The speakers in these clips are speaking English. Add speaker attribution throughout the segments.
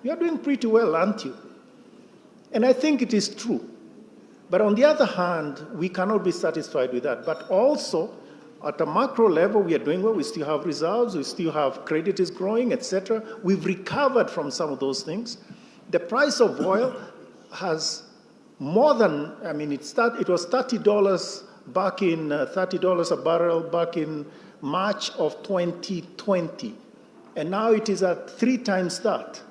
Speaker 1: You're doing pretty well, aren't you? And I think it is true. But on the other hand, we cannot be satisfied with that. But also, at a macro level, we are doing well. We still have reserves. We still have credit is growing, etc. We've recovered from some of those things. The price of oil has more than, I mean, it was $30 back in, $30 a barrel back in March of 2020. And now it is at 3 times that.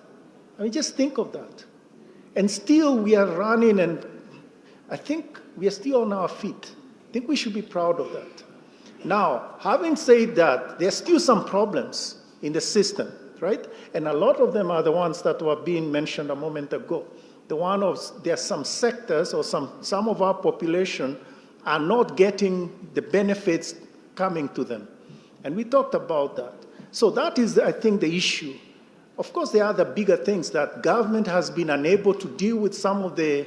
Speaker 1: I mean, just think of that. And still we are running, and I think we are still on our feet. I think we should be proud of that. Now, having said that, there are still some problems in the system, right? And a lot of them are the ones that were being mentioned a moment ago. There are some sectors or some of our population are not getting the benefits coming to them. And we talked about that. So that is, I think, the issue. Of course, there are the bigger things that government has been unable to deal with some of the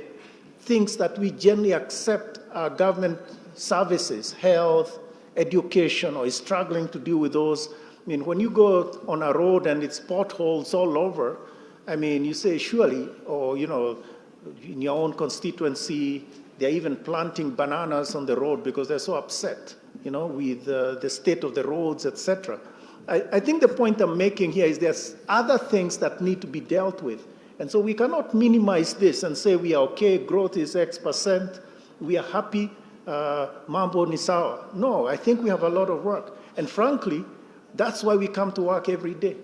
Speaker 1: things that we generally accept are government services, health, education, or is struggling to deal with those. I mean, when you go on a road and it's potholes all over, I mean, you say, surely, or, you know, in your own constituency, they're even planting bananas on the road because they're so upset, you know, with the state of the roads, etc. I think the point I'm making here is there's other things that need to be dealt with. And so we cannot minimize this and say we are okay, growth is X%, we are happy, mambo ni sawa. No, I think we have a lot of work. And frankly, that's why we come to work every day.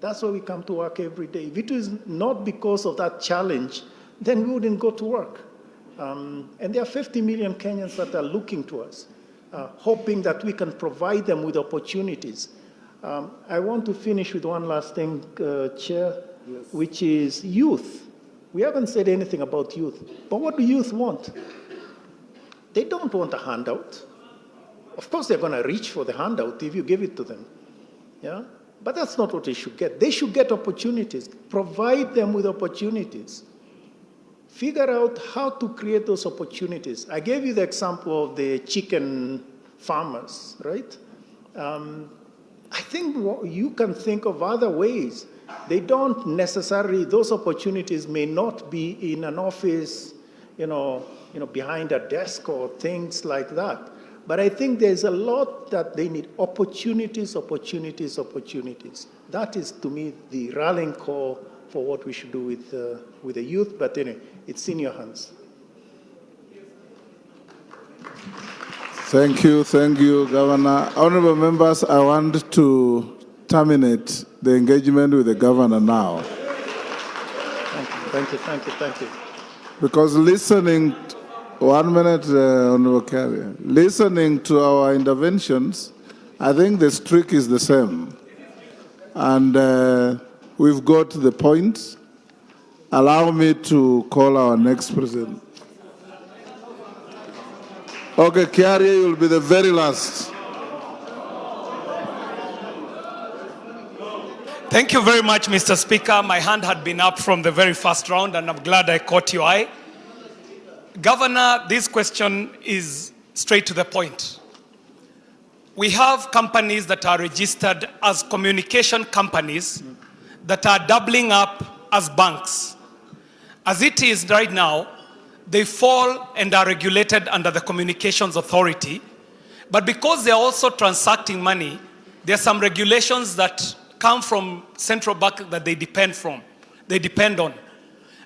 Speaker 1: That's why we come to work every day. If it is not because of that challenge, then we wouldn't go to work. And there are 50 million Kenyans that are looking to us, hoping that we can provide them with opportunities. I want to finish with one last thing, Chair, yes, which is youth. We haven't said anything about youth, but what do youth want? They don't want a handout. Of course, they're going to reach for the handout if you give it to them. Yeah? But that's not what they should get. They should get opportunities. Provide them with opportunities. Figure out how to create those opportunities. I gave you the example of the chicken farmers, right? I think you can think of other ways. They don't necessarily, those opportunities may not be in an office, you know, behind a desk or things like that. But I think there's a lot that they need. Opportunities, opportunities, opportunities. That is, to me, the rallying call for what we should do with the youth. But anyway, it's in your hands.
Speaker 2: Thank you, Governor. Honorable members, I want to terminate the engagement with the Governor now.
Speaker 1: Thank you.
Speaker 2: Because listening, 1 minute, Honorable Carrier, listening to our interventions, I think the streak is the same. And we've got the points. Allow me to call our next president. Okay, Carrier, you'll be the very last.
Speaker 3: Thank you very much, Mr. Speaker. My hand had been up from the very first round, and I'm glad I caught your eye. Governor, this question is straight to the point. We have companies that are registered as communication companies that are doubling up as banks. As it is right now, they fall and are regulated under the Communications Authority. But because they are also transacting money, there are some regulations that come from central bank that they depend on.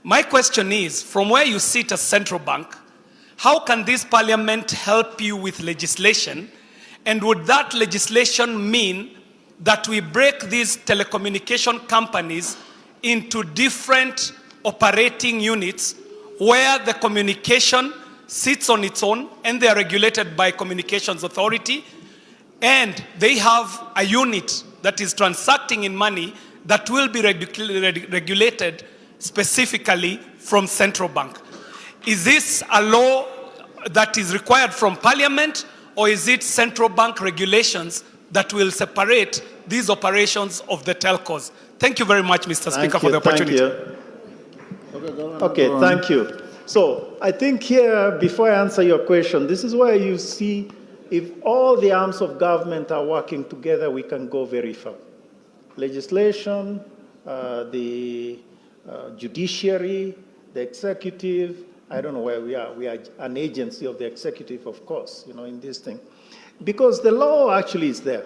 Speaker 3: My question is, from where you sit as central bank, how can this parliament help you with legislation? And would that legislation mean that we break these telecommunication companies into different operating units where the communication sits on its own and they are regulated by Communications Authority, and they have a unit that is transacting in money that will be regulated specifically from central bank? Is this a law that is required from Parliament, or is it central bank regulations that will separate these operations of the telcos? Thank you very much, Mr. Speaker, for the opportunity.
Speaker 1: Okay, thank you. So I think here, before I answer your question, this is where you see if all the arms of government are working together, we can go very far. Legislation, the judiciary, the executive. I don't know where we are. We are an agency of the executive, of course, in this thing. Because the law actually is there.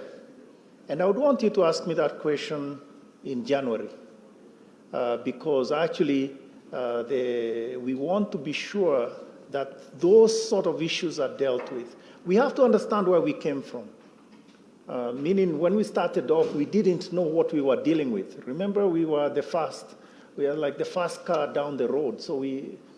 Speaker 1: And I would want you to ask me that question in January. Because actually, we want to be sure that those sort of issues are dealt with. We have to understand where we came from. Meaning, when we started off, we didn't know what we were dealing with. Remember, we were like the first car down the road, so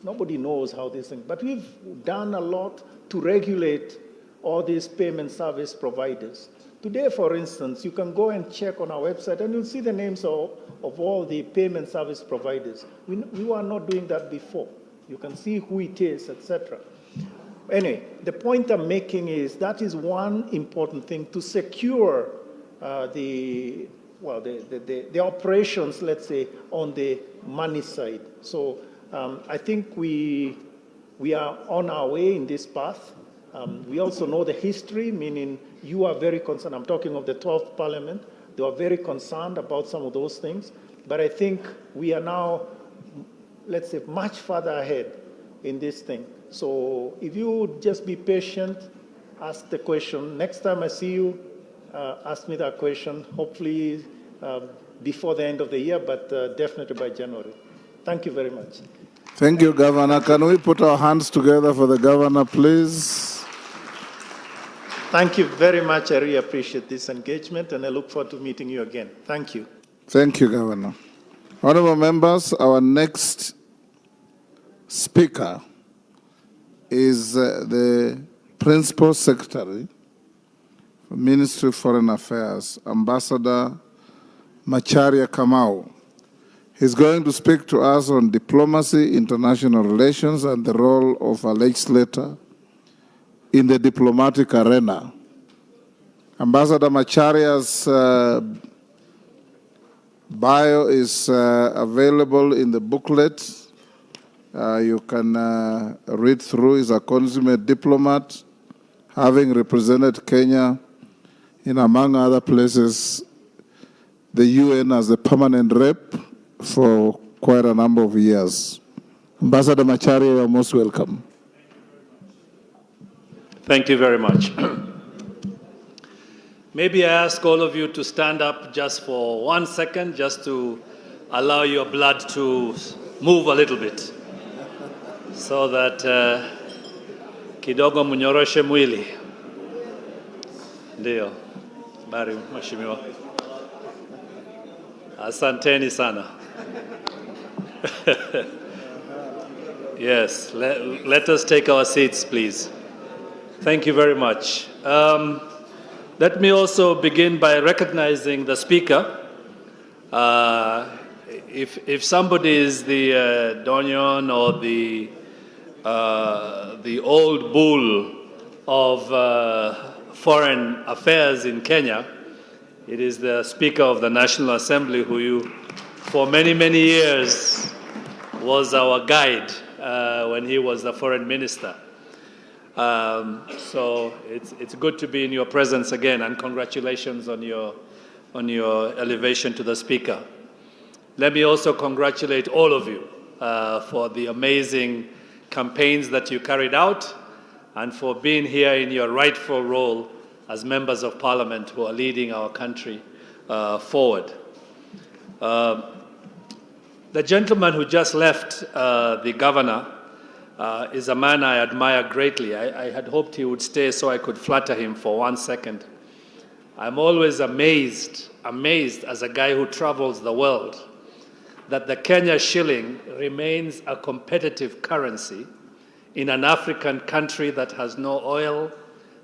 Speaker 1: nobody knows how these things. But we've done a lot to regulate all these payment service providers. Today, for instance, you can go and check on our website, and you'll see the names of all the payment service providers. We were not doing that before. You can see who it is, etc. Anyway, the point I'm making is that is one important thing to secure the operations, let's say, on the money side. So I think we are on our way in this path. We also know the history, meaning you are very concerned. I'm talking of the 12th Parliament. They were very concerned about some of those things. But I think we are now, let's say, much further ahead in this thing. So if you would just be patient, ask the question. Next time I see you, ask me that question, hopefully before the end of the year, but definitely by January. Thank you very much.
Speaker 2: Thank you, Governor. Can we put our hands together for the Governor, please?
Speaker 1: Thank you very much. I really appreciate this engagement, and I look forward to meeting you again. Thank you.
Speaker 2: Thank you, Governor. Honorable members, our next speaker is the Principal Secretary for Ministry of Foreign Affairs, Ambassador Macharia Kamau. He's going to speak to us on diplomacy, international relations, and the role of a legislator in the diplomatic arena. Ambassador Macharia's bio is available in the booklet. You can read through. He's a consummate diplomat, having represented Kenya in, among other places, the UN as the permanent rep for quite a number of years. Ambassador Macharia, you're most welcome.
Speaker 4: Thank you very much. Maybe I ask all of you to stand up just for 1 second, just to allow your blood to move a little bit, so that kidogo mnyoroshe mwili. Ndio. Bari mheshimiwa. Asanteni sana. Yes, let us take our seats, please. Thank you very much. Let me also begin by recognizing the speaker. If somebody is the Donyon or the old bull of foreign affairs in Kenya, it is the Speaker of the National Assembly who for many, many years was our guide when he was the foreign minister. So it's good to be in your presence again, and congratulations on your elevation to the Speaker. Let me also congratulate all of you for the amazing campaigns that you carried out and for being here in your rightful role as members of Parliament who are leading our country forward. The gentleman who just left, the governor, is a man I admire greatly. I had hoped he would stay so I could flatter him for 1 second. I'm always amazed as a guy who travels the world, that the Kenya shilling remains a competitive currency in an African country that has no oil,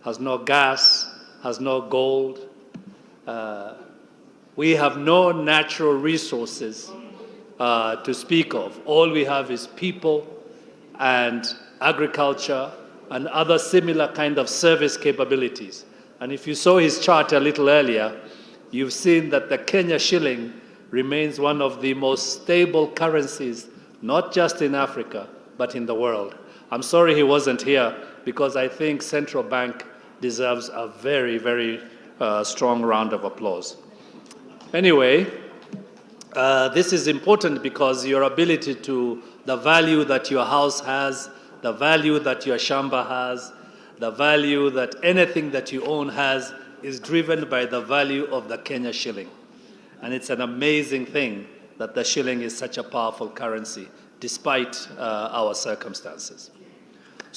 Speaker 4: has no gas, has no gold. We have no natural resources to speak of. All we have is people and agriculture and other similar kind of service capabilities. And if you saw his chart a little earlier, you've seen that the Kenya shilling remains one of the most stable currencies, not just in Africa, but in the world. I'm sorry he wasn't here, because I think Central Bank deserves a very, very strong round of applause. Anyway, This is important because your ability to, the value that your house has, the value that your shamba has, the value that anything that you own has, is driven by the value of the Kenya shilling. And it's an amazing thing that the shilling is such a powerful currency, despite our circumstances.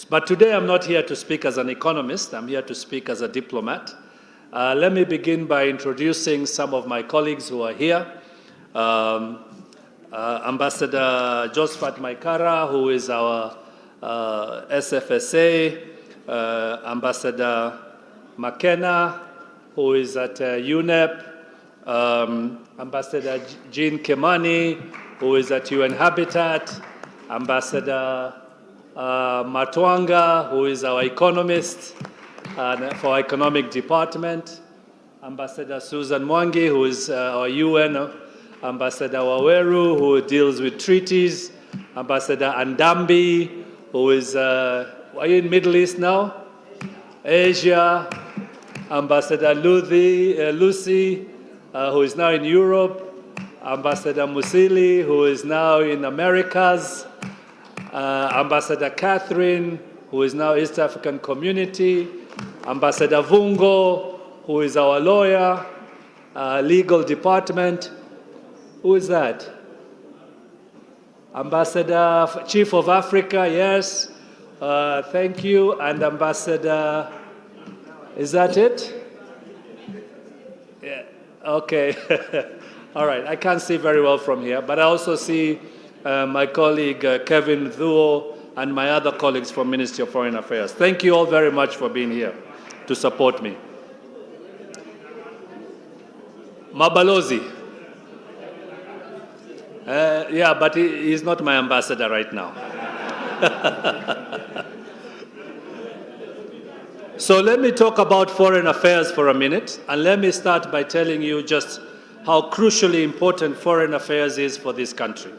Speaker 4: But today I'm not here to speak as an economist, I'm here to speak as a diplomat. Let me begin by introducing some of my colleagues who are here. Ambassador Josephat Maikara, who is our SFSA, Ambassador McKenna, who is at UNEP, Ambassador Jean Kimani, who is at UN Habitat, Ambassador Matwanga, who is our economist for Economic Department, Ambassador Susan Mwangi, who is our UN, Ambassador Waweru, who deals with treaties, Ambassador Andambi, who is, are you in Middle East now? Asia, Ambassador Lucy, who is now in Europe, Ambassador Musili, who is now in Americas, Ambassador Catherine, who is now East African Community, Ambassador Vungo, who is our lawyer, legal department. Who is that? Ambassador, Chief of Africa, yes. Thank you. And Ambassador, is that it? Yeah, okay. All right, I can't see very well from here, but I also see my colleague Kevin Thuo and my other colleagues from Ministry of Foreign Affairs. Thank you all very much for being here to support me. Mabalozi. Yeah, but he's not my ambassador right now. So let me talk about foreign affairs for a minute, and let me start by telling you just how crucially important foreign affairs is for this country.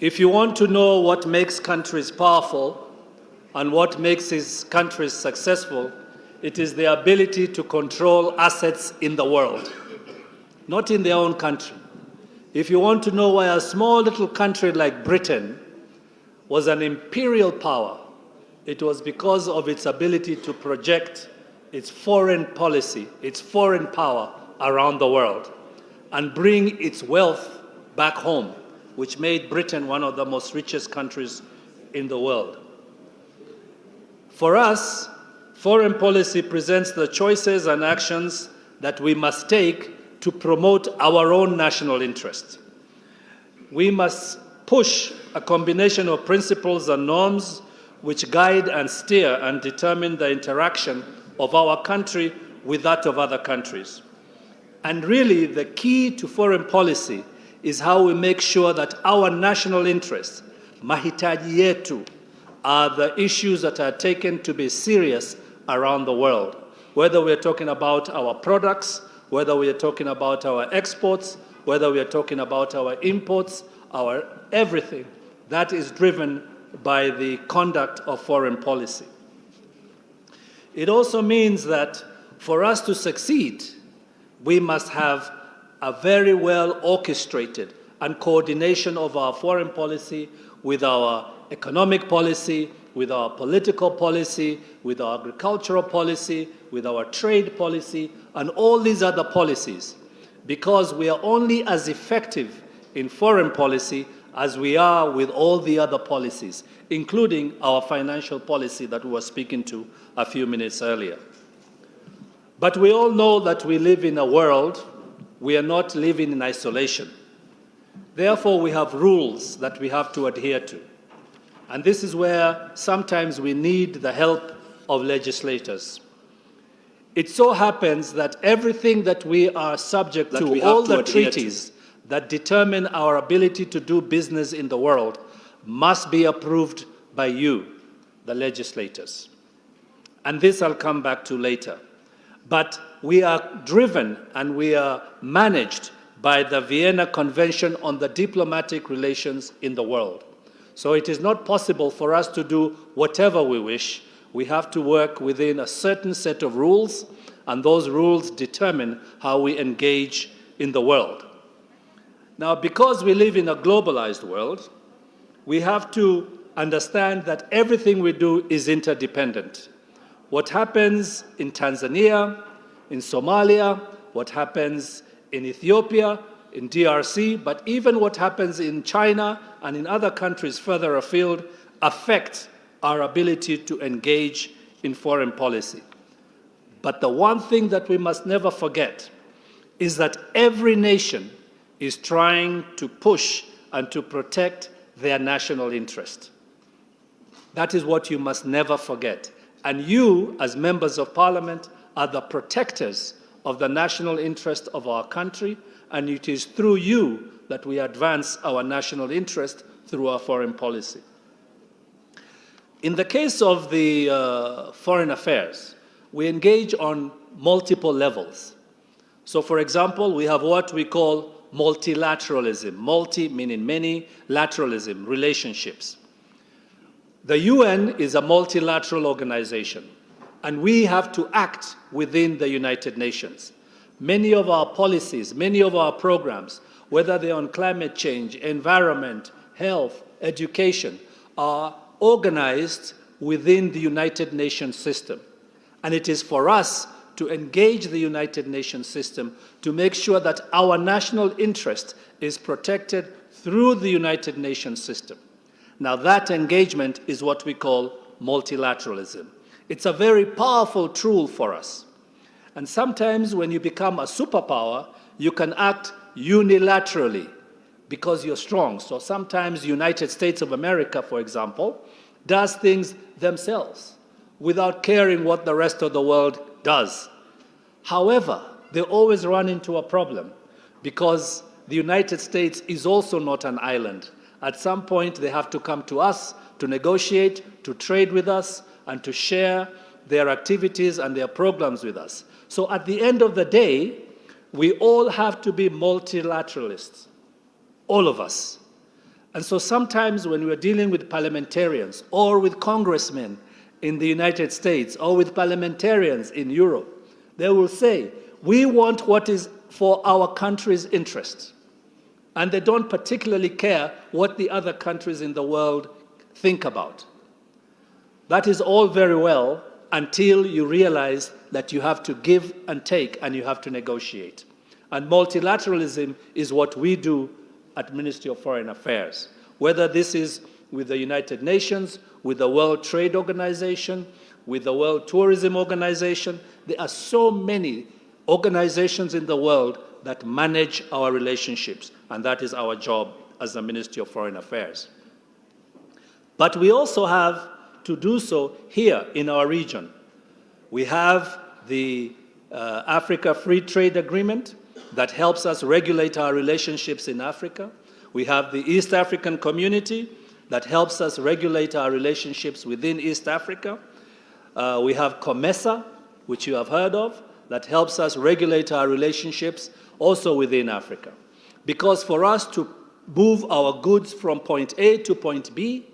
Speaker 4: If you want to know what makes countries powerful and what makes these countries successful, it is the ability to control assets in the world, not in their own country. If you want to know why a small little country like Britain was an imperial power, it was because of its ability to project its foreign policy, its foreign power around the world, and bring its wealth back home, which made Britain one of the most richest countries in the world. For us, foreign policy presents the choices and actions that we must take to promote our own national interests. We must push a combination of principles and norms which guide and steer and determine the interaction of our country with that of other countries. And really, the key to foreign policy is how we make sure that our national interests, mahitaji yetu, are the issues that are taken to be serious around the world. Whether we're talking about our products, whether we are talking about our exports, whether we are talking about our imports, our everything, that is driven by the conduct of foreign policy. It also means that for us to succeed, we must have a very well orchestrated and coordination of our foreign policy with our economic policy, with our political policy, with our agricultural policy, with our trade policy, and all these other policies, because we are only as effective in foreign policy as we are with all the other policies, including our financial policy that we were speaking to a few minutes earlier. But we all know that we live in a world, we are not living in isolation. Therefore, we have rules that we have to adhere to. And this is where sometimes we need the help of legislators. It so happens that everything that we are subject to, all the treaties that determine our ability to do business in the world, must be approved by you, the legislators. And this I'll come back to later. But we are driven and we are managed by the Vienna Convention on the Diplomatic Relations in the World. So it is not possible for us to do whatever we wish. We have to work within a certain set of rules, and those rules determine how we engage in the world. Now, because we live in a globalized world, we have to understand that everything we do is interdependent. What happens in Tanzania, in Somalia, what happens in Ethiopia, in DRC, but even what happens in China and in other countries further afield affects our ability to engage in foreign policy. But the one thing that we must never forget is that every nation is trying to push and to protect their national interest. That is what you must never forget. And you, as members of parliament, are the protectors of the national interest of our country, and it is through you that we advance our national interest through our foreign policy. In the case of the foreign affairs, we engage on multiple levels. So, for example, we have what we call multilateralism, multi meaning many, lateralism, relationships. The UN is a multilateral organization, and we have to act within the United Nations. Many of our policies, many of our programs, whether they're on climate change, environment, health, education, are organized within the United Nations system. And it is for us to engage the United Nations system to make sure that our national interest is protected through the United Nations system. Now, that engagement is what we call multilateralism. It's a very powerful tool for us. And sometimes when you become a superpower, you can act unilaterally because you're strong. So sometimes the United States of America, for example, does things themselves without caring what the rest of the world does. However, they always run into a problem because the United States is also not an island. At some point, they have to come to us to negotiate, to trade with us, and to share their activities and their programs with us. So at the end of the day, we all have to be multilateralists, all of us. And so sometimes when we're dealing with parliamentarians or with congressmen in the United States or with parliamentarians in Europe, they will say, we want what is for our country's interest. And they don't particularly care what the other countries in the world think about. That is all very well until you realize that you have to give and take and you have to negotiate. And multilateralism is what we do at Ministry of Foreign Affairs, whether this is with the United Nations, with the World Trade Organization, with the World Tourism Organization. There are so many organizations in the world that manage our relationships, and that is our job as the Ministry of Foreign Affairs. But we also have to do so here in our region. We have the Africa Free Trade Agreement that helps us regulate our relationships in Africa. We have the East African Community that helps us regulate our relationships within East Africa. We have COMESA, which you have heard of, that helps us regulate our relationships also within Africa. Because for us to move our goods from point A to point B,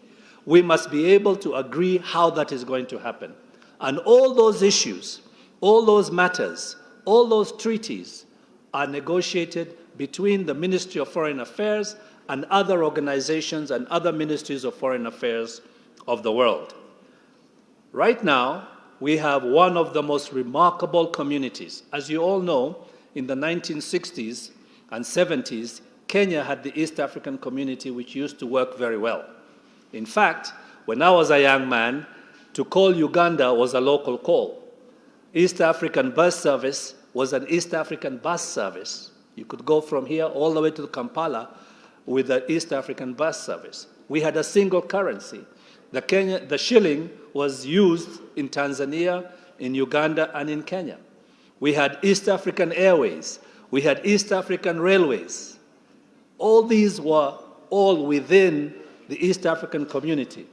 Speaker 4: we must be able to agree how that is going to happen. And all those issues, all those matters, all those treaties are negotiated between the Ministry of Foreign Affairs and other organizations and other ministries of foreign affairs of the world. Right now, we have one of the most remarkable communities. As you all know, in the 1960s and 70s, Kenya had the East African Community, which used to work very well. In fact, when I was a young man, to call Uganda was a local call. East African bus service was an East African bus service. You could go from here all the way to Kampala with the East African bus service. We had a single currency. The shilling was used in Tanzania, in Uganda, and in Kenya. We had East African Airways. We had East African Railways. All these were all within the East African Community.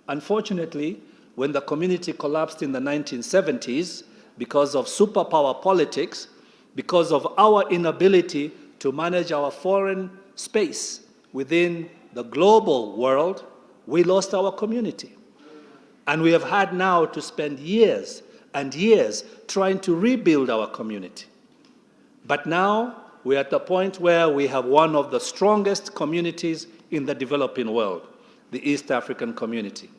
Speaker 4: Unfortunately, when the community collapsed in the 1970s, because of superpower politics, because of our inability to manage our foreign space within the global world, we lost our community. And we have had now to spend years and years trying to rebuild our community. But now we're at the point where we have one of the strongest communities in the developing world, the East African community.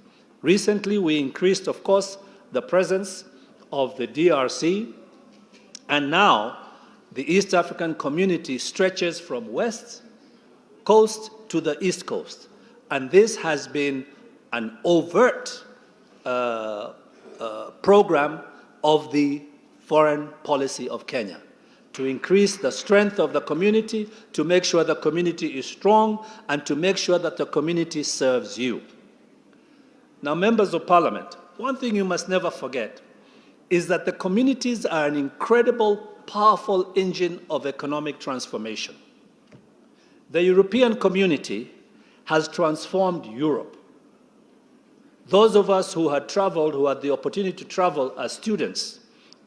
Speaker 4: Recently, we increased, of course, the presence of the DRC, and now the East African community stretches from west coast to the east coast. And this has been an overt program of the foreign policy of Kenya, to increase the strength of the community, to make sure the community is strong, and to make sure that the community serves you. Now, members of parliament, one thing you must never forget is that the communities are an incredible, powerful engine of economic transformation. The European community has transformed Europe. Those of us who had traveled, who had the opportunity to travel as students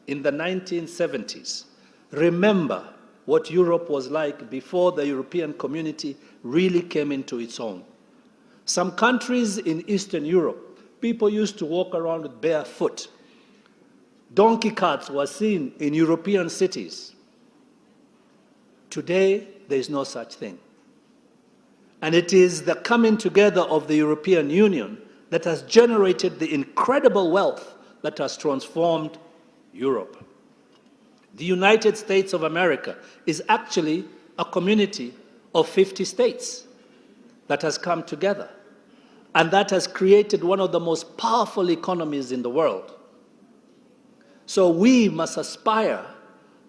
Speaker 4: in the 1970s, remember what Europe was like before the European community really came into its own. Some countries in Eastern Europe, people used to walk around with bare foot. Donkey carts were seen in European cities. Today, there is no such thing. And it is the coming together of the European Union that has generated the incredible wealth that has transformed Europe. The United States of America is actually a community of 50 states that has come together, and that has created one of the most powerful economies in the world. So we must aspire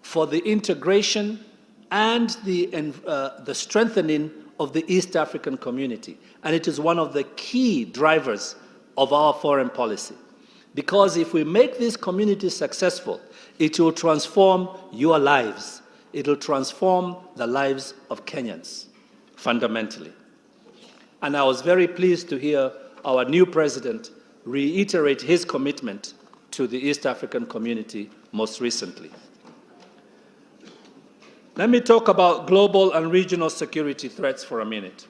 Speaker 4: for the integration and the strengthening of the East African community. And it is one of the key drivers of our foreign policy. Because if we make this community successful, it will transform your lives. It will transform the lives of Kenyans, fundamentally. And I was very pleased to hear our new president reiterate his commitment to the East African community most recently. Let me talk about global and regional security threats for a minute.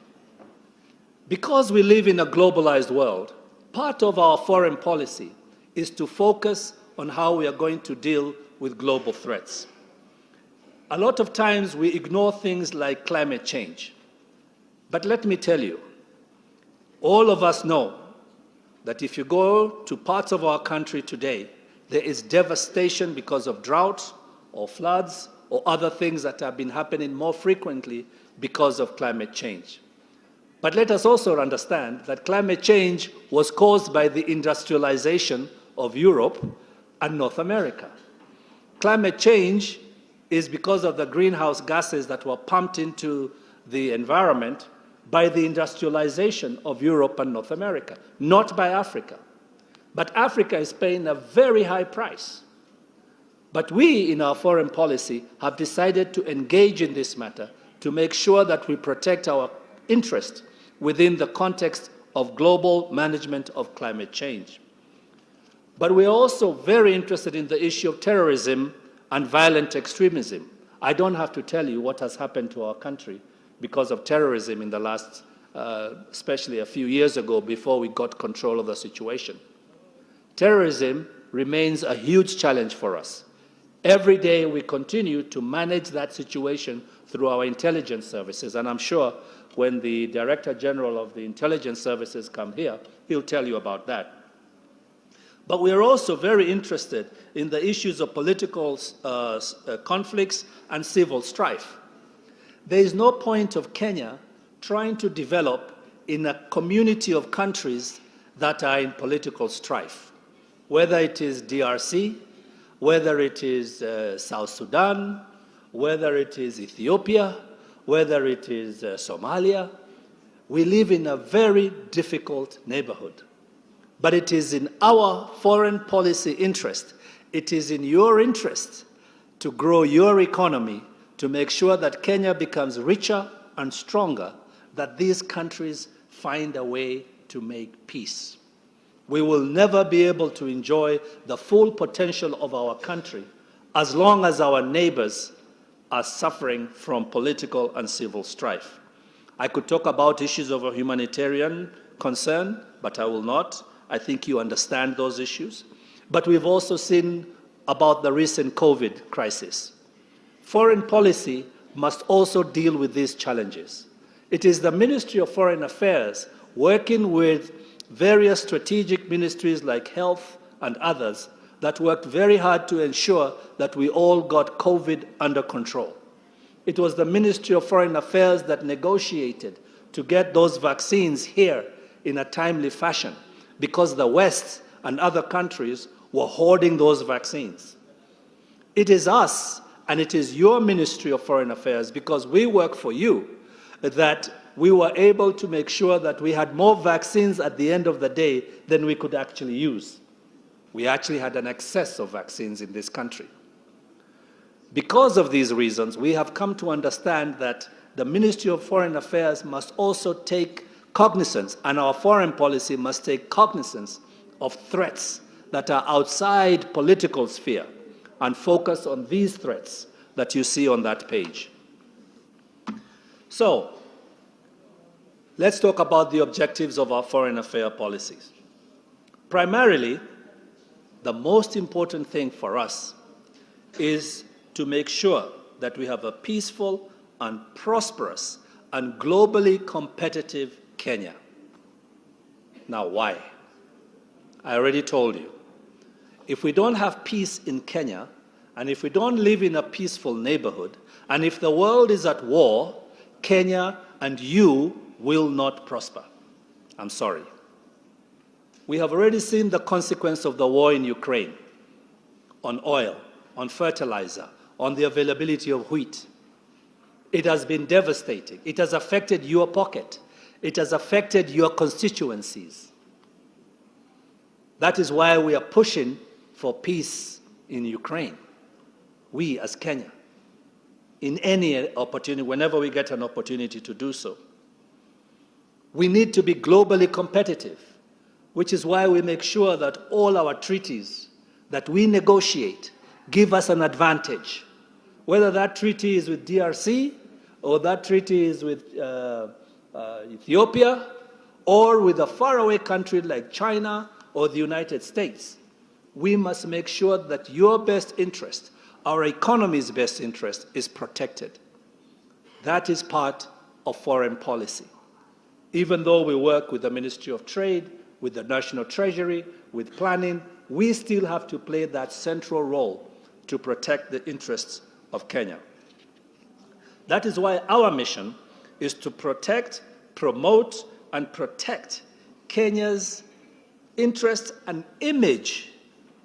Speaker 4: Because we live in a globalized world, part of our foreign policy is to focus on how we are going to deal with global threats. A lot of times we ignore things like climate change. But let me tell you, all of us know that if you go to parts of our country today, there is devastation because of drought or floods or other things that have been happening more frequently because of climate change. But let us also understand that climate change was caused by the industrialization of Europe and North America. Climate change is because of the greenhouse gases that were pumped into the environment by the industrialization of Europe and North America, not by Africa. But Africa is paying a very high price. But we, in our foreign policy, have decided to engage in this matter to make sure that we protect our interest within the context of global management of climate change. But we're also very interested in the issue of terrorism and violent extremism. I don't have to tell you what has happened to our country because of terrorism in the last, especially a few years ago before we got control of the situation. Terrorism remains a huge challenge for us. Every day we continue to manage that situation through our intelligence services, and I'm sure when the Director General of the Intelligence Services come here, he'll tell you about that. But we are also very interested in the issues of political conflicts and civil strife. There is no point of Kenya trying to develop in a community of countries that are in political strife, whether it is DRC, whether it is South Sudan, whether it is Ethiopia, whether it is Somalia. We live in a very difficult neighborhood. But it is in our foreign policy interest, it is in your interest to grow your economy, to make sure that Kenya becomes richer and stronger, that these countries find a way to make peace. We will never be able to enjoy the full potential of our country as long as our neighbors are suffering from political and civil strife. I could talk about issues of a humanitarian concern, but I will not. I think you understand those issues. But we've also seen about the recent COVID crisis. Foreign policy must also deal with these challenges. It is the Ministry of Foreign Affairs working with various strategic ministries like health and others that worked very hard to ensure that we all got COVID under control. It was the Ministry of Foreign Affairs that negotiated to get those vaccines here in a timely fashion because the West and other countries were hoarding those vaccines. It is us and it is your Ministry of Foreign Affairs, because we work for you, that we were able to make sure that we had more vaccines at the end of the day than we could actually use. We actually had an excess of vaccines in this country. Because of these reasons, we have come to understand that the Ministry of Foreign Affairs must also take cognizance, and our foreign policy must take cognizance of threats that are outside political sphere and focus on these threats that you see on that page. So, let's talk about the objectives of our foreign affairs policies. Primarily, the most important thing for us is to make sure that we have a peaceful and prosperous and globally competitive Kenya. Now, why? I already told you. If we don't have peace in Kenya, and if we don't live in a peaceful neighborhood, and if the world is at war, Kenya and you will not prosper. I'm sorry. We have already seen the consequence of the war in Ukraine on oil, on fertilizer, on the availability of wheat. It has been devastating. It has affected your pocket. It has affected your constituencies. That is why we are pushing for peace in Ukraine. We as Kenya, in any opportunity, whenever we get an opportunity to do so. We need to be globally competitive, which is why we make sure that all our treaties that we negotiate give us an advantage. Whether that treaty is with DRC, or that treaty is with Ethiopia, or with a faraway country like China or the United States, we must make sure that your best interest, our economy's best interest, is protected. That is part of foreign policy. Even though we work with the Ministry of Trade, with the National Treasury, with planning, we still have to play that central role to protect the interests of Kenya. That is why our mission is to protect, promote, and protect Kenya's interest and image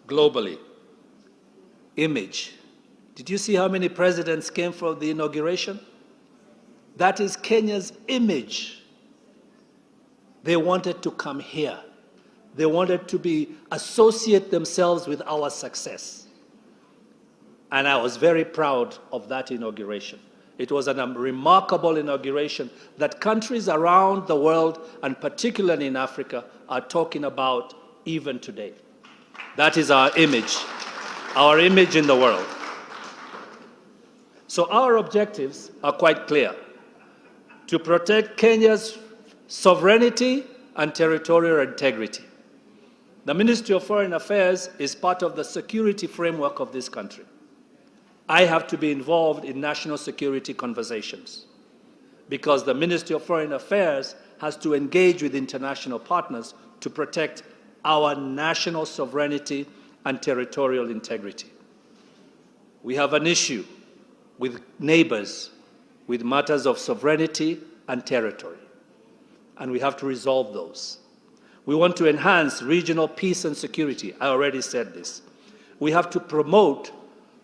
Speaker 4: globally. Image. Did you see how many presidents came for the inauguration? That is Kenya's image. They wanted to come here. They wanted to associate themselves with our success. And I was very proud of that inauguration. It was a remarkable inauguration that countries around the world, and particularly in Africa, are talking about even today. That is our image in the world. So our objectives are quite clear: to protect Kenya's sovereignty and territorial integrity. The Ministry of Foreign Affairs is part of the security framework of this country. I have to be involved in national security conversations because the Ministry of Foreign Affairs has to engage with international partners to protect our national sovereignty and territorial integrity. We have an issue with neighbors with matters of sovereignty and territory, and we have to resolve those. We want to enhance regional peace and security. I already said this. We have to promote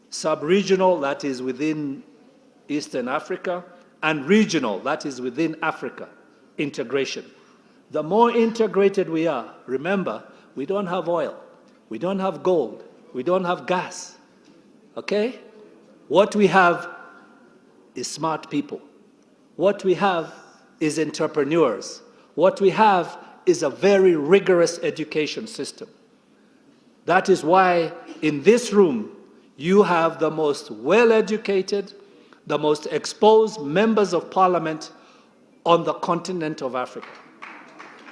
Speaker 4: sub-regional, that is within Eastern Africa, and regional, that is within Africa, integration. The more integrated we are, remember, we don't have oil, we don't have gold, we don't have gas, okay? What we have is smart people. What we have is entrepreneurs. What we have is a very rigorous education system. That is why in this room, you have the most well-educated, the most exposed members of parliament on the continent of Africa.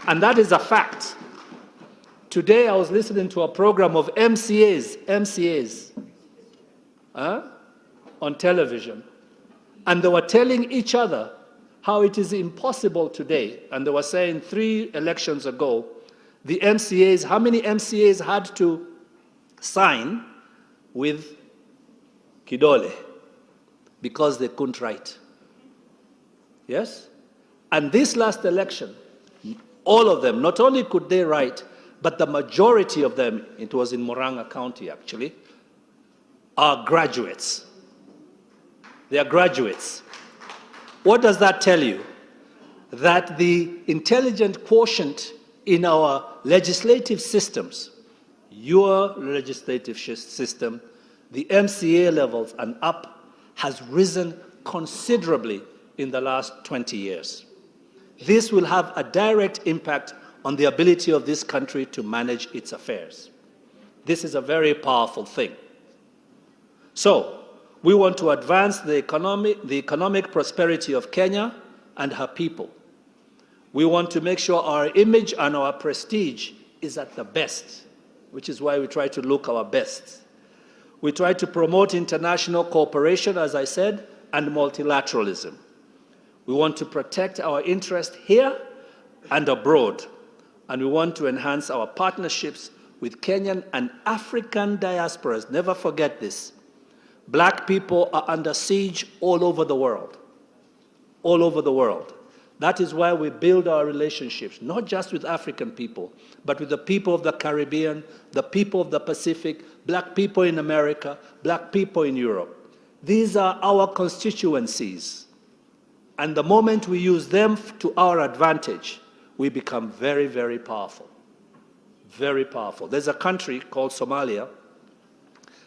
Speaker 4: And that is a fact. Today I was listening to a program of MCAs on television, And they were telling each other how it is impossible today. And they were saying 3 elections ago, the MCAs, how many MCAs had to sign with Kidole because they couldn't write? Yes? And this last election, all of them, not only could they write, but the majority of them, it was in Murang'a County actually, are graduates. They are graduates. What does that tell you? That the intelligent quotient in our legislative systems, your legislative system, the MCA levels and up, has risen considerably in the last 20 years. This will have a direct impact on the ability of this country to manage its affairs. This is a very powerful thing. So, we want to advance the economic prosperity of Kenya and her people. We want to make sure our image and our prestige is at the best, which is why we try to look our best. We try to promote international cooperation, as I said, and multilateralism. We want to protect our interest here and abroad, and we want to enhance our partnerships with Kenyan and African diasporas. Never forget this. Black people are under siege all over the world. All over the world. That is why we build our relationships, not just with African people, but with the people of the Caribbean, the people of the Pacific, black people in America, black people in Europe. These are our constituencies. And the moment we use them to our advantage, we become very, very powerful. Very powerful. There's a country called Somalia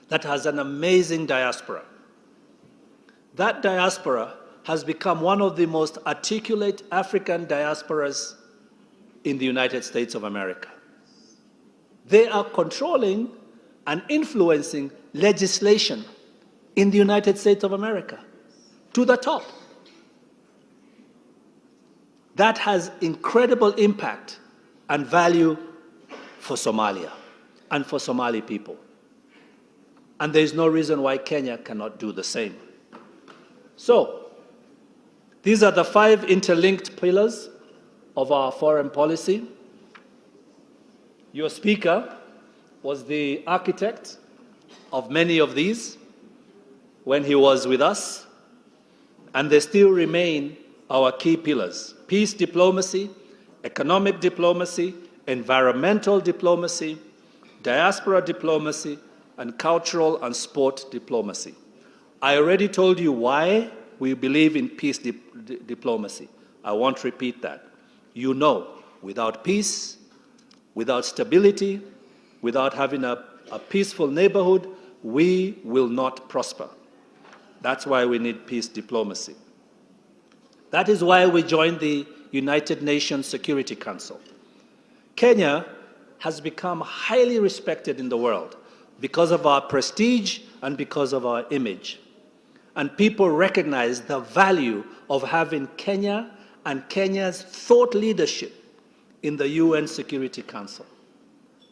Speaker 4: that has an amazing diaspora. That diaspora has become one of the most articulate African diasporas in the United States of America. They are controlling and influencing legislation in the United States of America to the top. That has incredible impact and value for Somalia and for Somali people. And there is no reason why Kenya cannot do the same. So, these are the 5 interlinked pillars of our foreign policy. Your speaker was the architect of many of these when he was with us, and they still remain our key pillars: peace diplomacy, economic diplomacy, environmental diplomacy, diaspora diplomacy, and cultural and sport diplomacy. I already told you why we believe in peace diplomacy. I won't repeat that. You know, without peace, without stability, without having a peaceful neighborhood, we will not prosper. That's why we need peace diplomacy. That is why we joined the United Nations Security Council. Kenya has become highly respected in the world because of our prestige and because of our image. And people recognize the value of having Kenya and Kenya's thought leadership in the UN Security Council.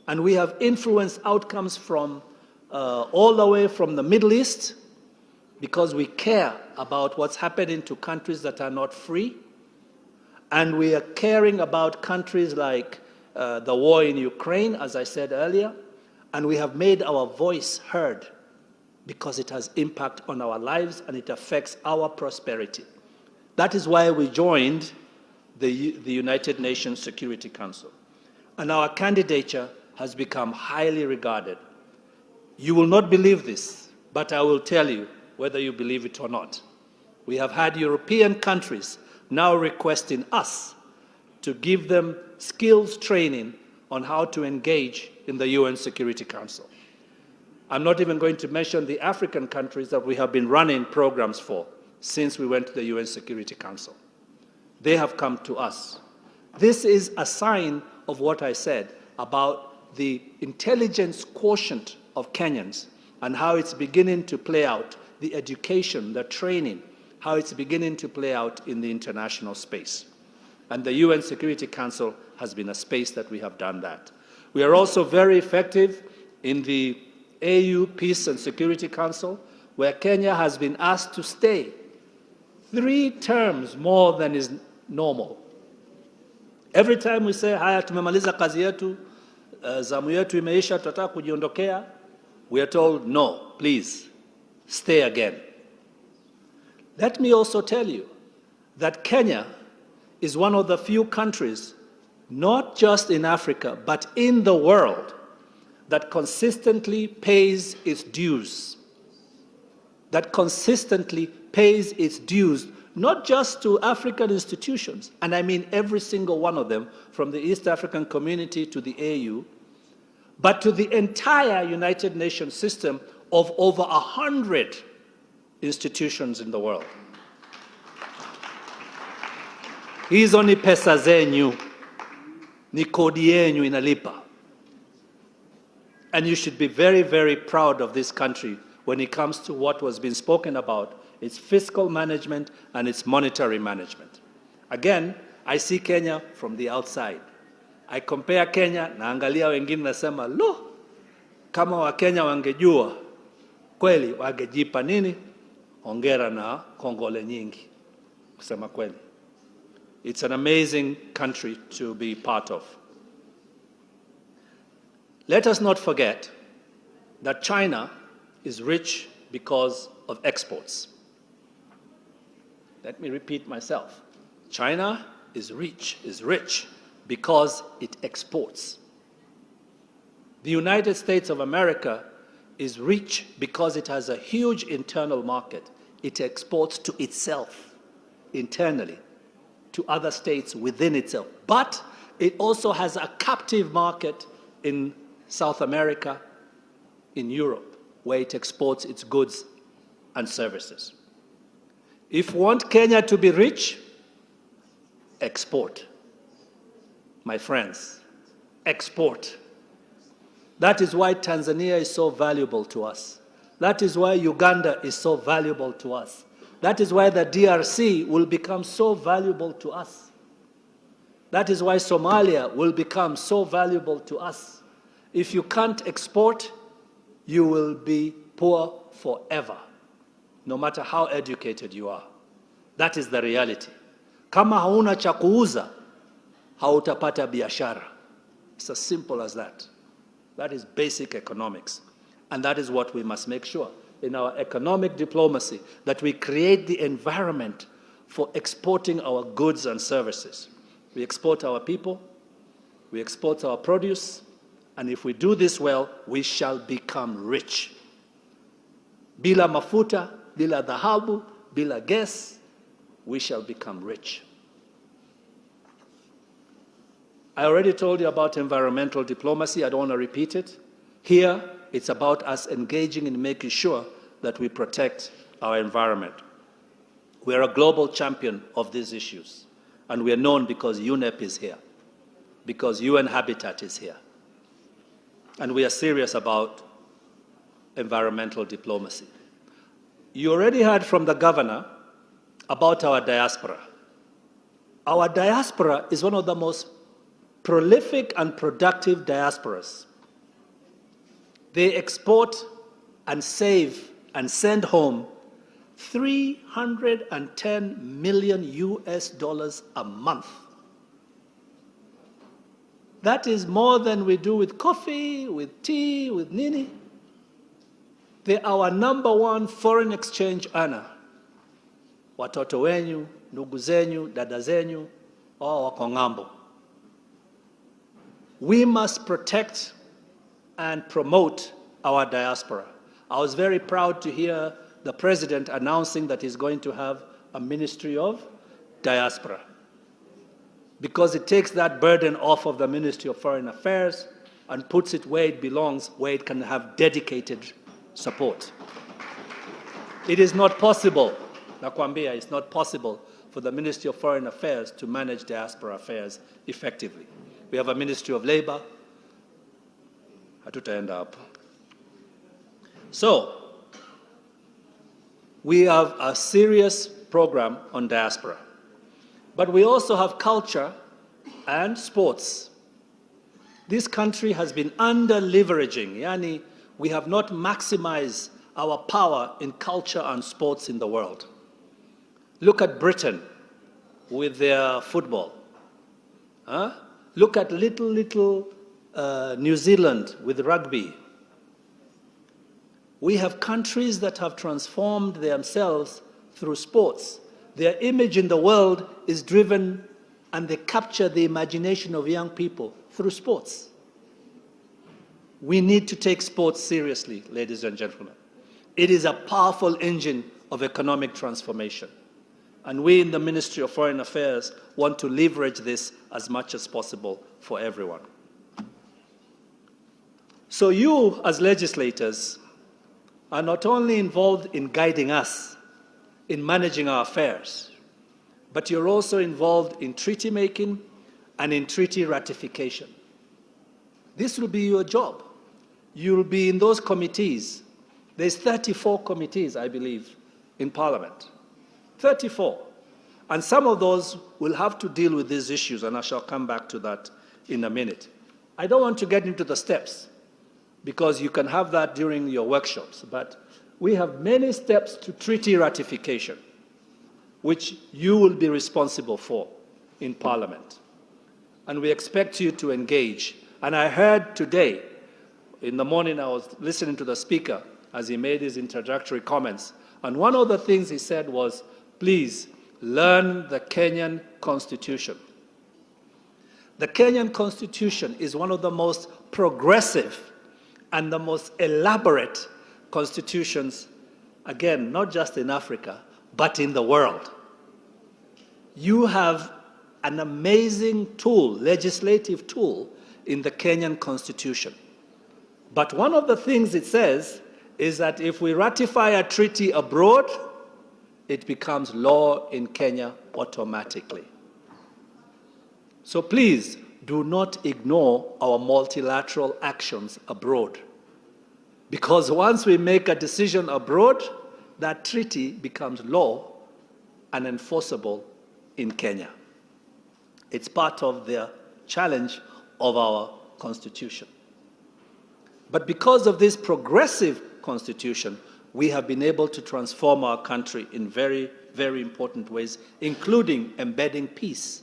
Speaker 4: And we have influenced outcomes from all the way from the Middle East, because we care about what's happening to countries that are not free. And we are caring about countries like the war in Ukraine, as I said earlier. And we have made our voice heard because it has impact on our lives and it affects our prosperity. That is why we joined the United Nations Security Council. And our candidature has become highly regarded. You will not believe this, but I will tell you whether you believe it or not. We have had European countries now requesting us to give them skills training on how to engage in the UN Security Council. I'm not even going to mention the African countries that we have been running programs for since we went to the UN Security Council. They have come to us. This is a sign of what I said about the intelligence quotient of Kenyans and how it's beginning to play out, the education, the training, how it's beginning to play out in the international space. And the UN Security Council has been a space that we have done that. We are also very effective in the AU Peace and Security Council, where Kenya has been asked to stay 3 terms more than is normal. Every time we say, haya tumemaliza kazi yetu, zamu yetu imeisha, tutataka kujiondokea, we are told, no, please, stay again. Let me also tell you that Kenya is one of the few countries, not just in Africa, but in the world, that consistently pays its dues. That consistently pays its dues, not just to African institutions, and I mean every single one of them, from the East African Community to the AU, but to the entire United Nations system of over 100 institutions in the world. Hizo ni pesa zenyu, ni kodi yenyu inalipa. And you should be very, very proud of this country when it comes to what was being spoken about, its fiscal management and its monetary management. Again, I see Kenya from the outside. I compare Kenya, naangalia wengine nasema, lo, kama Wakenya wangejua, kweli wangejipa nini? Hongera na kongole nyingi, kusema kweli. It's an amazing country to be part of. Let us not forget that China is rich because of exports. Let me repeat myself. China is rich because it exports. The United States of America is rich because it has a huge internal market. It exports to itself, internally, to other states within itself. But it also has a captive market in South America, in Europe, where it exports its goods and services. If you want Kenya to be rich, export. My friends, export. That is why Tanzania is so valuable to us. That is why Uganda is so valuable to us. That is why the DRC will become so valuable to us. That is why Somalia will become so valuable to us. If you can't export, you will be poor forever, no matter how educated you are. That is the reality. Kama hauna cha kuuza, hautapata biashara. It's as simple as that. That is basic economics. And that is what we must make sure in our economic diplomacy, that we create the environment for exporting our goods and services. We export our people, we export our produce, and if we do this well, we shall become rich. Bila mafuta, bila dhahabu, bila gas, we shall become rich. I already told you about environmental diplomacy. I don't want to repeat it. Here, it's about us engaging in making sure that we protect our environment. We are a global champion of these issues, and we are known because UNEP is here, because UN Habitat is here. And we are serious about environmental diplomacy. You already heard from the governor about our diaspora. Our diaspora is one of the most prolific and productive diasporas. They export and save and send home $310 million a month. That is more than we do with coffee, with tea, with nini. They're our #1 foreign exchange earner. Watoto wenyu, ndugu zenyu, dada zenyu, wako ng'ambo. We must protect and promote our diaspora. I was very proud to hear the president announcing that he's going to have a Ministry of Diaspora, because it takes that burden off of the Ministry of Foreign Affairs and puts it where it belongs, where it can have dedicated support. It is not possible, nakwambia, it's not possible for the Ministry of Foreign Affairs to manage diaspora affairs effectively. We have a Ministry of Labor, hatutaenda hapo. So, we have a serious program on diaspora. But we also have culture and sports. This country has been under-leveraging, yani we have not maximized our power in culture and sports in the world. Look at Britain with their football. Huh? Look at little New Zealand with rugby. We have countries that have transformed themselves through sports. Their image in the world is driven, and they capture the imagination of young people through sports. We need to take sports seriously, ladies and gentlemen. It is a powerful engine of economic transformation. And we in the Ministry of Foreign Affairs want to leverage this as much as possible for everyone. So you, as legislators, are not only involved in guiding us in managing our affairs, but you're also involved in treaty making and in treaty ratification. This will be your job. You'll be in those committees. There's 34 committees, I believe, in Parliament. 34. And some of those will have to deal with these issues, and I shall come back to that in a minute. I don't want to get into the steps, because you can have that during your workshops, but we have many steps to treaty ratification, which you will be responsible for in Parliament. And we expect you to engage. And I heard today, in the morning, I was listening to the Speaker as he made his introductory comments, and one of the things he said was, please learn the Kenyan Constitution. The Kenyan Constitution is one of the most progressive and the most elaborate constitutions, again, not just in Africa, but in the world. You have an amazing tool, legislative tool, in the Kenyan Constitution. But one of the things it says is that if we ratify a treaty abroad, it becomes law in Kenya automatically. So please do not ignore our multilateral actions abroad. Because once we make a decision abroad, that treaty becomes law and enforceable in Kenya. It's part of the challenge of our constitution. But because of this progressive constitution, we have been able to transform our country in very, very important ways, including embedding peace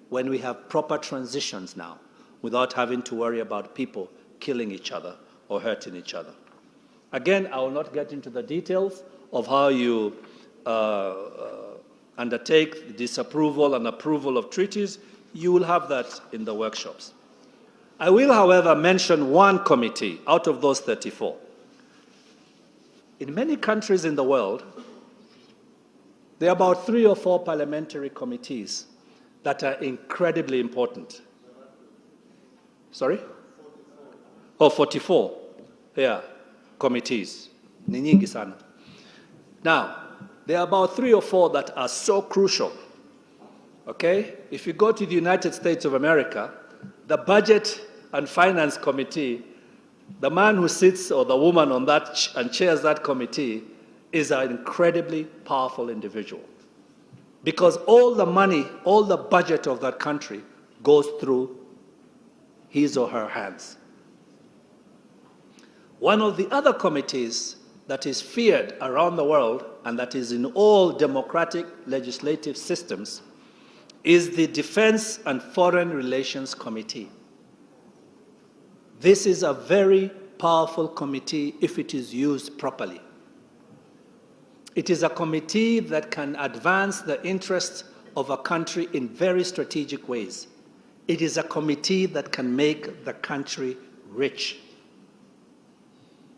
Speaker 4: when we have proper transitions now, without having to worry about people killing each other or hurting each other. Again, I will not get into the details of how you undertake disapproval and approval of treaties. You will have that in the workshops. I will, however, mention one committee out of those 34. In many countries in the world, there are about 3 or 4 parliamentary committees that are incredibly important. Sorry? Oh, 44. Yeah, committees. Ni nyingi sana. Now, there are about 3 or 4 that are so crucial. Okay? If you go to the United States of America, the Budget and Finance Committee, the man who sits or the woman on that and chairs that committee is an incredibly powerful individual. Because all the money, all the budget of that country goes through his or her hands. One of the other committees that is feared around the world and that is in all democratic legislative systems is the Defense and Foreign Relations Committee. This is a very powerful committee if it is used properly. It is a committee that can advance the interests of a country in very strategic ways. It is a committee that can make the country rich.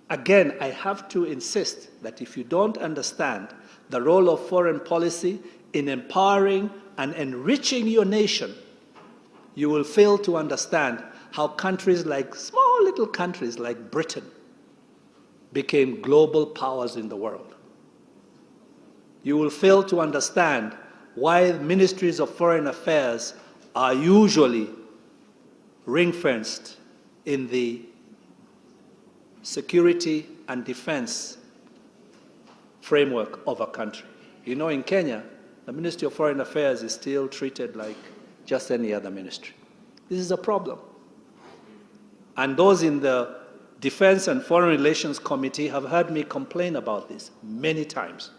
Speaker 4: Again, I have to insist that if you don't understand the role of foreign policy in empowering and enriching your nation, you will fail to understand how countries like, small little countries like Britain became global powers in the world. You will fail to understand why ministries of foreign affairs are usually ring-fenced in the security and defense framework of a country. You know, in Kenya, the Ministry of Foreign Affairs is still treated like just any other ministry. This is a problem. And those in the Defense and Foreign Relations Committee have heard me complain about this many times.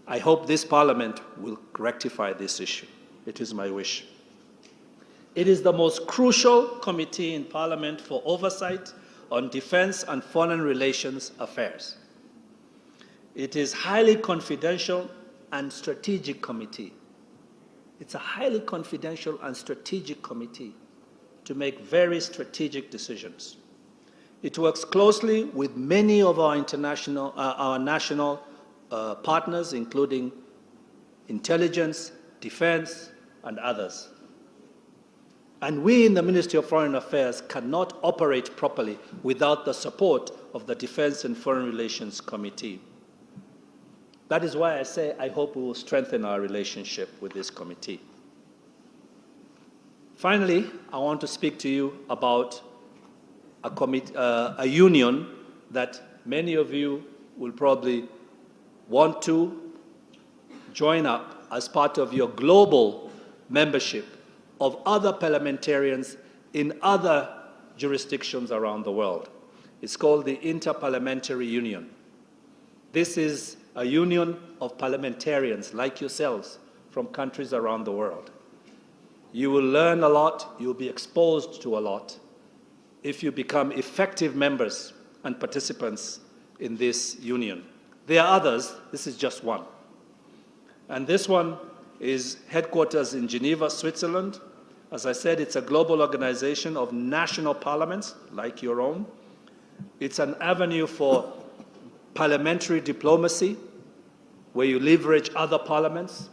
Speaker 4: I hope this Parliament will rectify this issue. It is my wish. It is the most crucial committee in Parliament for oversight on defense and foreign relations affairs. It is highly confidential and strategic committee. It's a highly confidential and strategic committee to make very strategic decisions. It works closely with many of our national partners, including intelligence, defense, and others. And we in the Ministry of Foreign Affairs cannot operate properly without the support of the Defense and Foreign Relations Committee. That is why I say I hope we will strengthen our relationship with this committee. Finally, I want to speak to you about a union that many of you will probably want to join up as part of your global membership of other parliamentarians in other jurisdictions around the world. It's called the Interparliamentary Union. This is a union of parliamentarians like yourselves from countries around the world. You will learn a lot, you'll be exposed to a lot if you become effective members and participants in this union. There are others, this is just one. And this one is headquarters in Geneva, Switzerland. As I said, it's a global organization of national parliaments, like your own. It's an avenue for parliamentary diplomacy, where you leverage other parliaments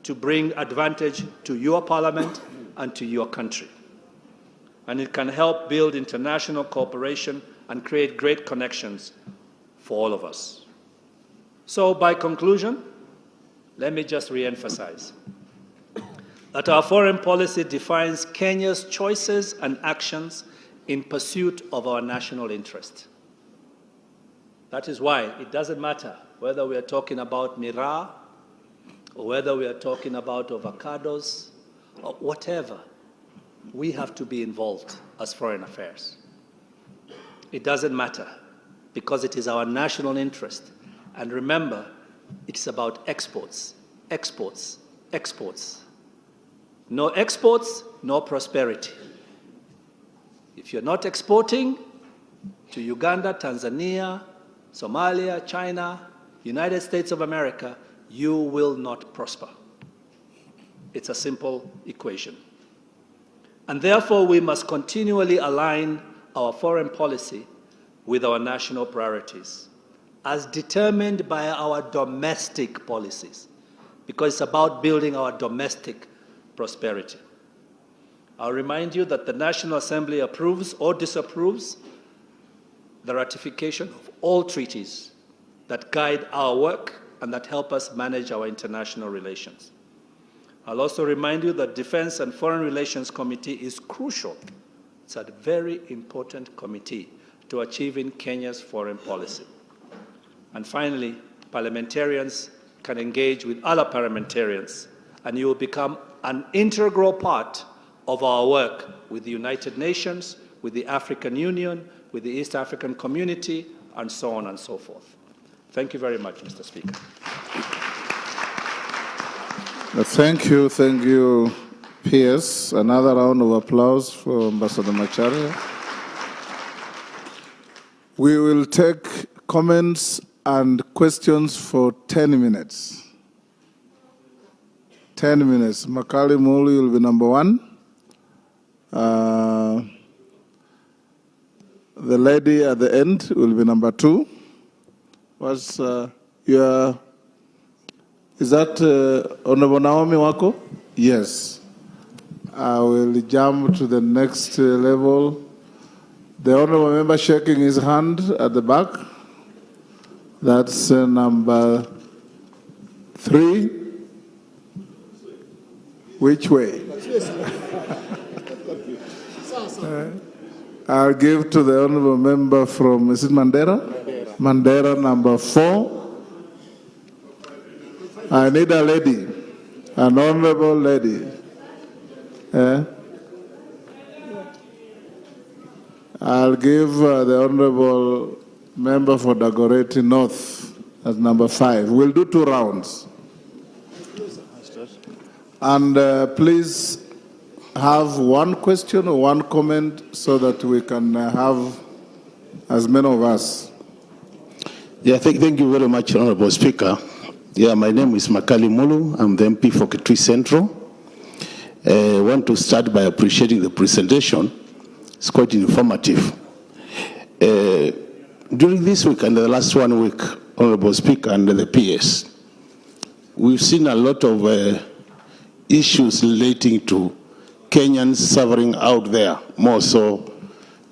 Speaker 4: to bring advantage to your parliament and to your country. And it can help build international cooperation and create great connections for all of us. So by conclusion, let me just re-emphasize that our foreign policy defines Kenya's choices and actions in pursuit of our national interest. That is why it doesn't matter whether we are talking about miraa, or whether we are talking about avocados, or whatever, we have to be involved as foreign affairs. It doesn't matter, because it is our national interest. And remember, it's about exports, exports, exports. No exports, no prosperity. If you're not exporting to Uganda, Tanzania, Somalia, China, United States of America, you will not prosper. It's a simple equation. And therefore, we must continually align our foreign policy with our national priorities, as determined by our domestic policies, because it's about building our domestic prosperity. I'll remind you that the National Assembly approves or disapproves the ratification of all treaties that guide our work and that help us manage our international relations. I'll also remind you that Defense and Foreign Relations Committee is crucial. It's a very important committee to achieving Kenya's foreign policy. And finally, parliamentarians can engage with other parliamentarians, and you will become an integral part of our work with the United Nations, with the African Union, with the East African Community, and so on and so forth. Thank you very much, Mr. Speaker.
Speaker 2: Thank you, Pierce. Another round of applause for Ambassador Macharia. We will take comments and questions for 10 minutes. 10 minutes. Makali Muli will be number one. The lady at the end will be number two. Is that Honorable Naomi Wako? Yes. I will jump to the next level. The Honorable Member shaking his hand at the back. That's number 3. Which way? I'll give to the Honorable Member from, is it Mandera? Mandera, number 4. I need a lady, an honorable lady. I'll give the Honorable Member for Dagoretti North as number 5. We'll do 2 rounds. And please have one question or one comment so that we can have as many of us.
Speaker 5: Yeah, thank you very much, Honorable Speaker. Yeah, my name is Makali Mulu. I'm the MP for Kitui Central. I want to start by appreciating the presentation. It's quite informative. During this week and the last 1 week, Honorable Speaker, and the PS, we've seen a lot of issues relating to Kenyans suffering out there, more so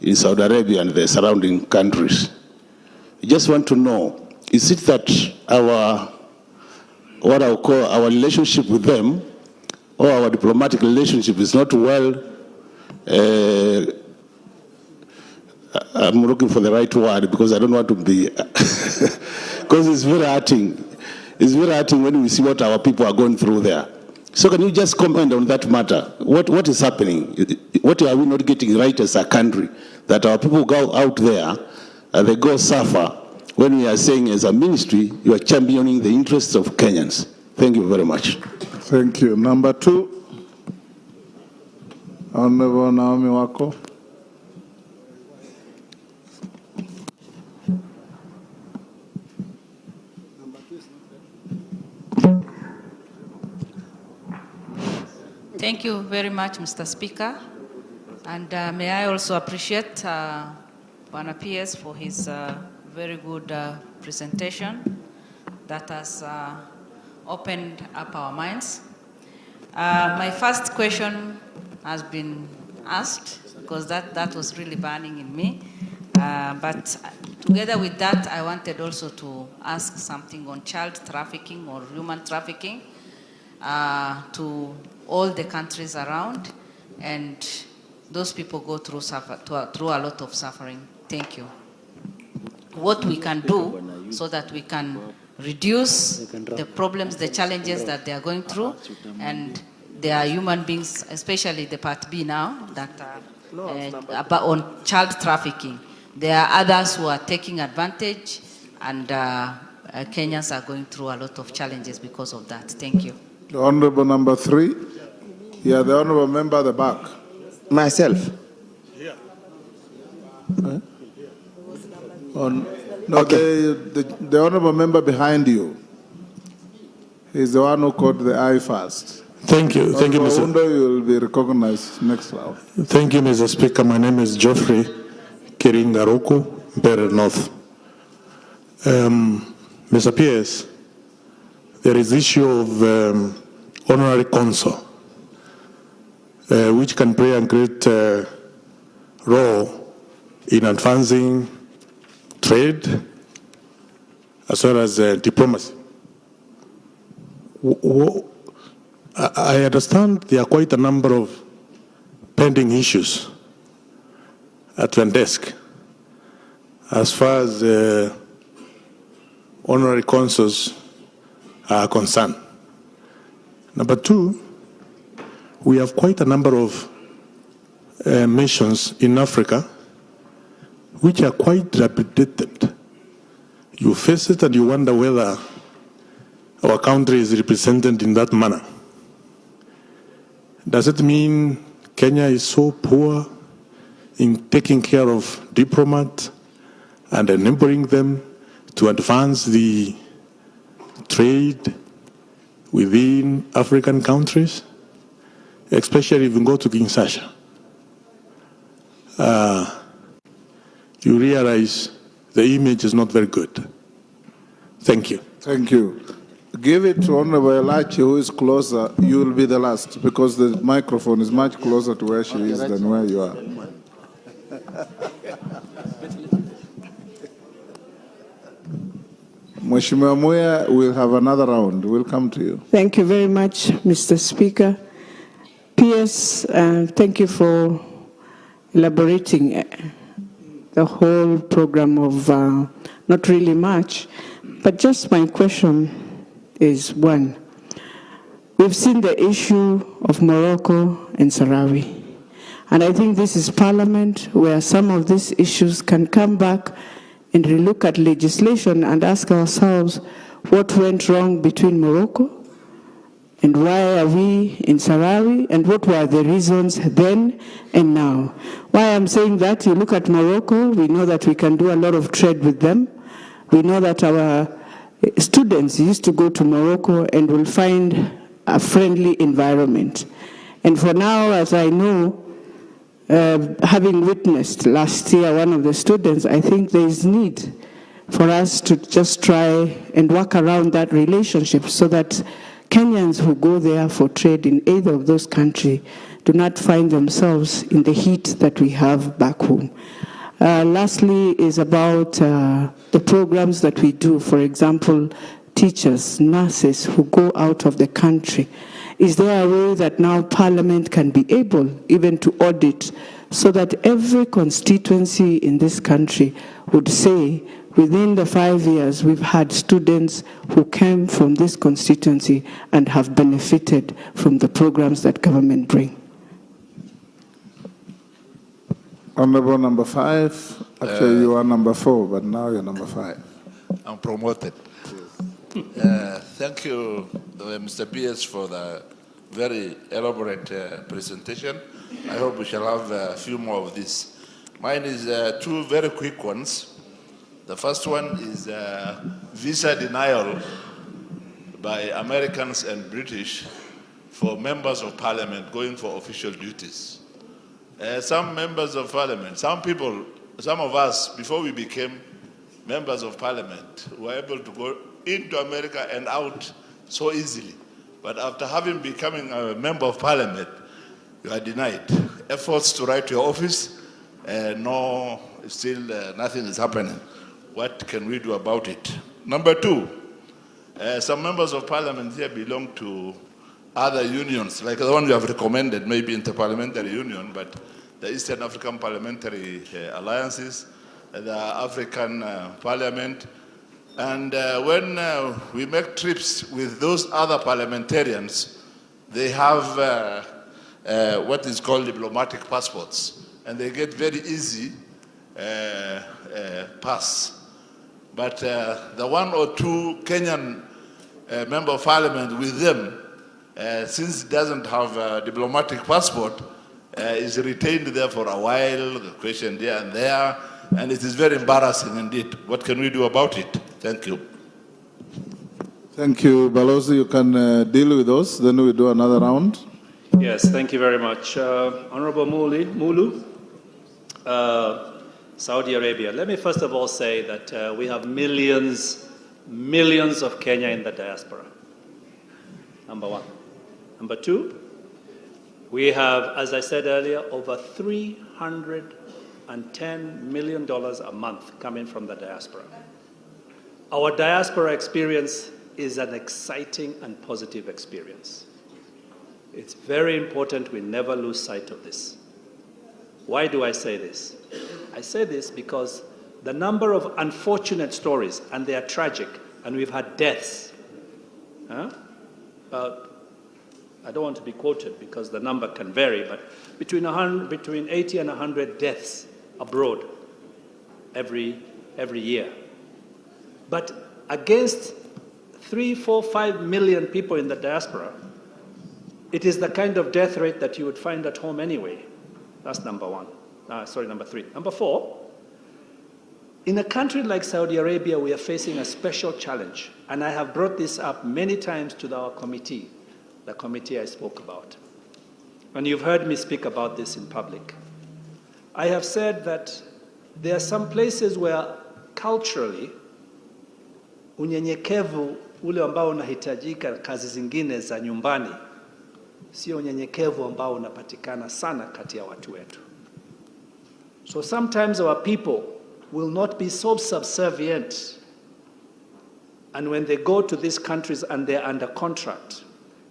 Speaker 5: in Saudi Arabia and the surrounding countries. I just want to know, is it that what I would call our relationship with them, or our diplomatic relationship is not well, I'm looking for the right word because I don't want to be, because it's very hurting. It's very hurting when we see what our people are going through there. So can you just comment on that matter? What is happening? What are we not getting right as a country? That our people go out there and they go suffer when we are saying as a ministry, you are championing the interests of Kenyans. Thank you very much.
Speaker 2: Thank you. Number 2, Honorable Naomi Wako.
Speaker 6: Thank you very much, Mr. Speaker. And may I also appreciate Bwana PS for his very good presentation that has opened up our minds. My first question has been asked because that was really burning in me. But together with that, I wanted also to ask something on child trafficking or human trafficking to all the countries around, and those people go through a lot of suffering. Thank you. What we can do so that we can reduce the problems, the challenges that they are going through, and they are human beings, especially the Part B now, that are on child trafficking. There are others who are taking advantage, and Kenyans are going through a lot of challenges because of that. Thank you.
Speaker 2: The Honorable number 3. Yeah, the Honorable member at the back.
Speaker 7: Myself.
Speaker 2: No, okay. The Honorable member behind you. He's the one who caught the eye first.
Speaker 8: Thank you, Mr.
Speaker 2: Undo, you will be recognized next round.
Speaker 8: Thank you, Mr. Speaker. My name is Geoffrey Kiringaruku, Better North. Mr. PS, there is issue of honorary consul, which can play a great role in advancing trade as well as diplomacy. I understand there are quite a number of pending issues at your desk as far as honorary consuls are concerned. Number 2, we have quite a number of missions in Africa which are quite dilapidated. You face it and you wonder whether our country is represented in that manner. Does it mean Kenya is so poor in taking care of diplomats and enabling them to advance the trade within African countries, especially if you go to Kinshasa? You realize the image is not very good. Thank you.
Speaker 2: Thank you. Give it to Honorable Elachi, who is closer. You will be the last, because the microphone is much closer to where she is than where you are. Mheshimiwa Muya, we'll have another round. We'll come to you.
Speaker 9: Thank you very much, Mr. Speaker. PS, thank you for elaborating the whole program of not really much, but just my question is one. We've seen the issue of Morocco and Sahrawi, and I think this is Parliament where some of these issues can come back and relook at legislation and ask ourselves what went wrong between Morocco And why are we in Sarawi? And what were the reasons then and now? Why I'm saying that, you look at Morocco, we know that we can do a lot of trade with them. We know that our students used to go to Morocco and will find a friendly environment. And for now, as I know, having witnessed last year one of the students, I think there is need for us to just try and work around that relationship so that Kenyans who go there for trade in either of those countries do not find themselves in the heat that we have back home. Lastly is about the programs that we do, for example, teachers, nurses who go out of the country. Is there a way that now Parliament can be able even to audit so that every constituency in this country would say, within the 5 years, we've had students who came from this constituency and have benefited from the programs that government bring?
Speaker 2: Honorable number 5. Actually, you are number 4, but now you're number 5.
Speaker 7: I'm promoted. Thank you, Mr. PS, for the very elaborate presentation. I hope we shall have a few more of this. Mine is 2 very quick ones. The first one is visa denial by Americans and British for members of parliament going for official duties. Some members of parliament, some of us, before we became members of parliament, were able to go into America and out so easily. But after becoming a member of parliament, you are denied. Efforts to write to your office, no, still nothing is happening. What can we do about it? Number 2, some members of parliament here belong to other unions, like the one you have recommended, maybe Interparliamentary Union, but the Eastern African Parliamentary Alliances, the African Parliament. And when we make trips with those other parliamentarians, they have what is called diplomatic passports, and they get very easy pass. But the 1 or 2 Kenyan member of parliament with them, since it doesn't have a diplomatic passport, is retained there for a while, questioned here and there, and it is very embarrassing indeed. What can we do about it? Thank you.
Speaker 2: Thank you, Balozi. You can deal with those, then we do another round.
Speaker 4: Yes, thank you very much. Honorable Mulu, Saudi Arabia. Let me first of all say that we have millions of Kenya in the diaspora. Number 1. Number 2, we have, as I said earlier, over $310 million a month coming from the diaspora. Our diaspora experience is an exciting and positive experience. It's very important we never lose sight of this. Why do I say this? I say this because the number of unfortunate stories, and they are tragic, and we've had deaths. I don't want to be quoted because the number can vary, but between 80 and 100 deaths abroad every year. But against 3, 4, 5 million people in the diaspora, it is the kind of death rate that you would find at home anyway. That's number 3. Number 4, in a country like Saudi Arabia, we are facing a special challenge. And I have brought this up many times to our committee, the committee I spoke about. And you've heard me speak about this in public. I have said that there are some places where culturally, unyenyekevu ule ambao unahitajika kazi zingine za nyumbani, sio unyenyekevu ambao unapatikana sana kati ya watu wetu. So sometimes our people will not be so subservient. And when they go to these countries and they're under contract,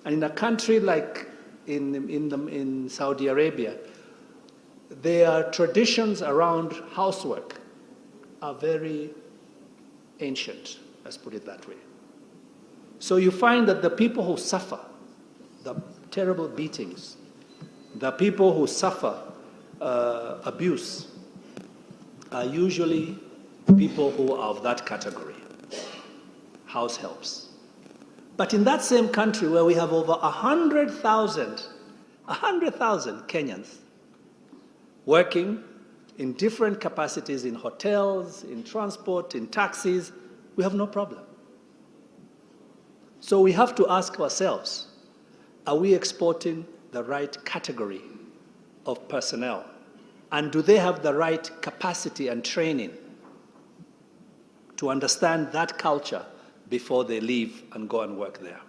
Speaker 4: and in a country like in Saudi Arabia, their traditions around housework are very ancient, let's put it that way. So you find that the people who suffer the terrible beatings, the people who suffer abuse, are usually people who are of that category, house helps. But in that same country where we have over 100,000 Kenyans working in different capacities in hotels, in transport, in taxis, we have no problem. So we have to ask ourselves, are we exporting the right category of personnel? And do they have the right capacity and training to understand that culture before they leave and go and work there?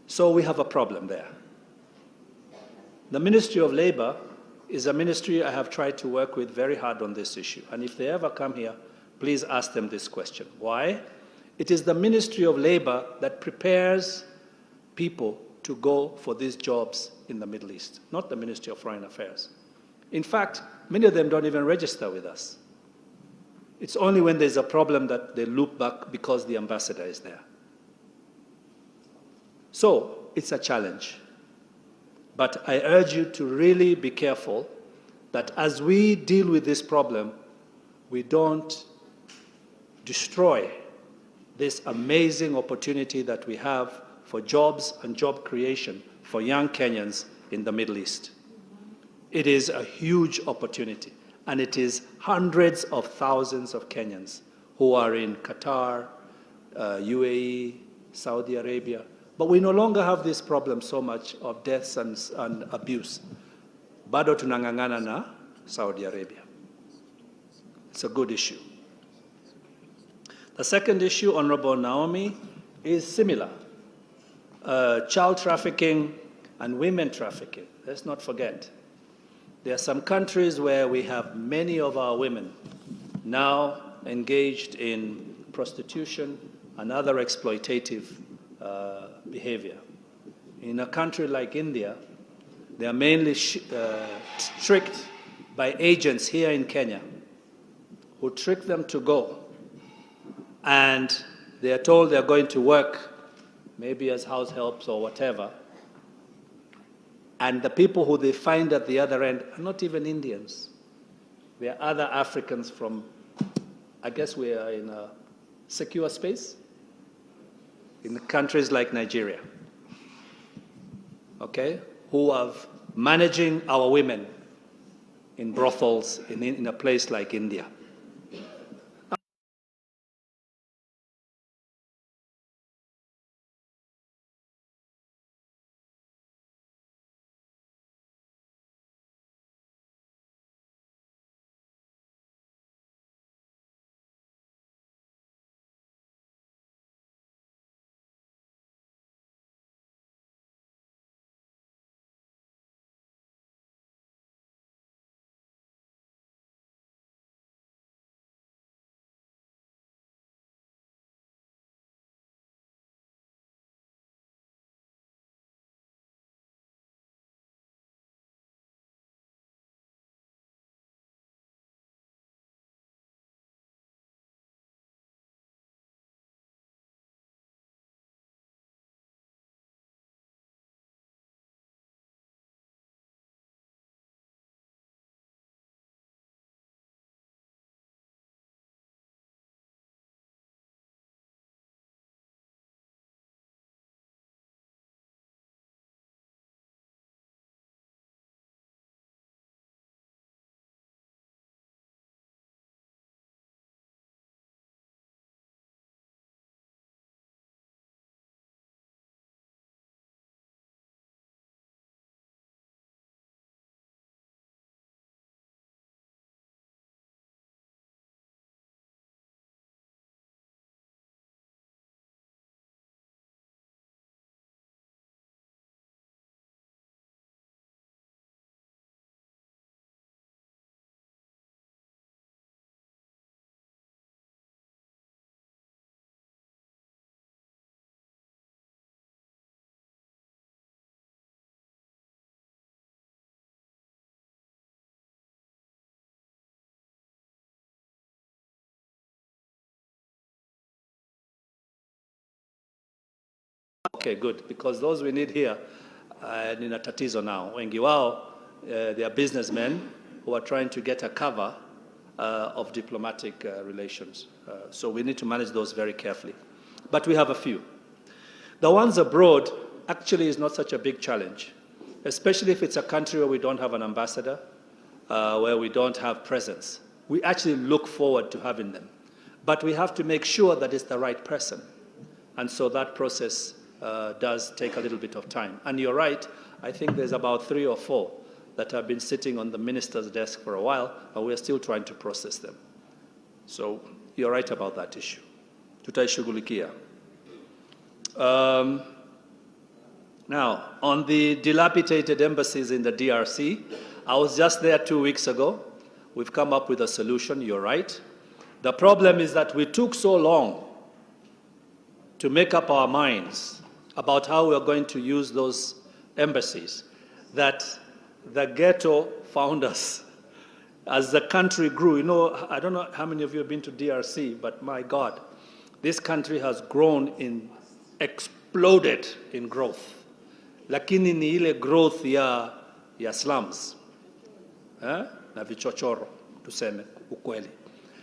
Speaker 4: So we have a problem there. The Ministry of Labor is a ministry I have tried to work with very hard on this issue. And if they ever come here, please ask them this question. Why? It is the Ministry of Labor that prepares people to go for these jobs in the Middle East, not the Ministry of Foreign Affairs. In fact, many of them don't even register with us. It's only when there's a problem that they loop back because the ambassador is there. So it's a challenge. But I urge you to really be careful that as we deal with this problem, we don't destroy this amazing opportunity that we have for jobs and job creation for young Kenyans in the Middle East. It is a huge opportunity, and it is hundreds of thousands of Kenyans who are in Qatar, UAE, Saudi Arabia. But we no longer have this problem so much of deaths and abuse. Bado tunang'ang'ana na Saudi Arabia. It's a good issue. The second issue, Honorable Naomi, is similar. Child trafficking and women trafficking. Let's not forget. There are some countries where we have many of our women now engaged in prostitution and other exploitative behavior. In a country like India, they are mainly tricked by agents here in Kenya who trick them to go. And they are told they are going to work, maybe as house helps or whatever. And the people who they find at the other end are not even Indians. They are other Africans from, I guess we are in a secure space, in countries like Nigeria, okay, who are managing our women in brothels in a place like India. Okay, good, because those we need here ni na tatizo nao. Wengi wao, they are businessmen who are trying to get a cover of diplomatic relations. So we need to manage those very carefully. but we have a few. The ones abroad actually is not such a big challenge, especially if it's a country where we don't have an ambassador, where we don't have presence. We actually look forward to having them. But we have to make sure that it's the right person. And so that process does take a little bit of time. And you're right, I think there's about 3 or 4 that have been sitting on the minister's desk for a while, and we're still trying to process them. So you're right about that issue. Tutaishughulikia. Now, on the dilapidated embassies in the DRC, I was just there 2 weeks ago. We've come up with a solution, you're right. The problem is that we took so long to make up our minds about how we are going to use those embassies that the ghetto found us. As the country grew, you know, I don't know how many of you have been to DRC, but my God, this country has exploded in growth. Lakini ni ile growth ya slums. Na vichochoro, tuseme ukweli.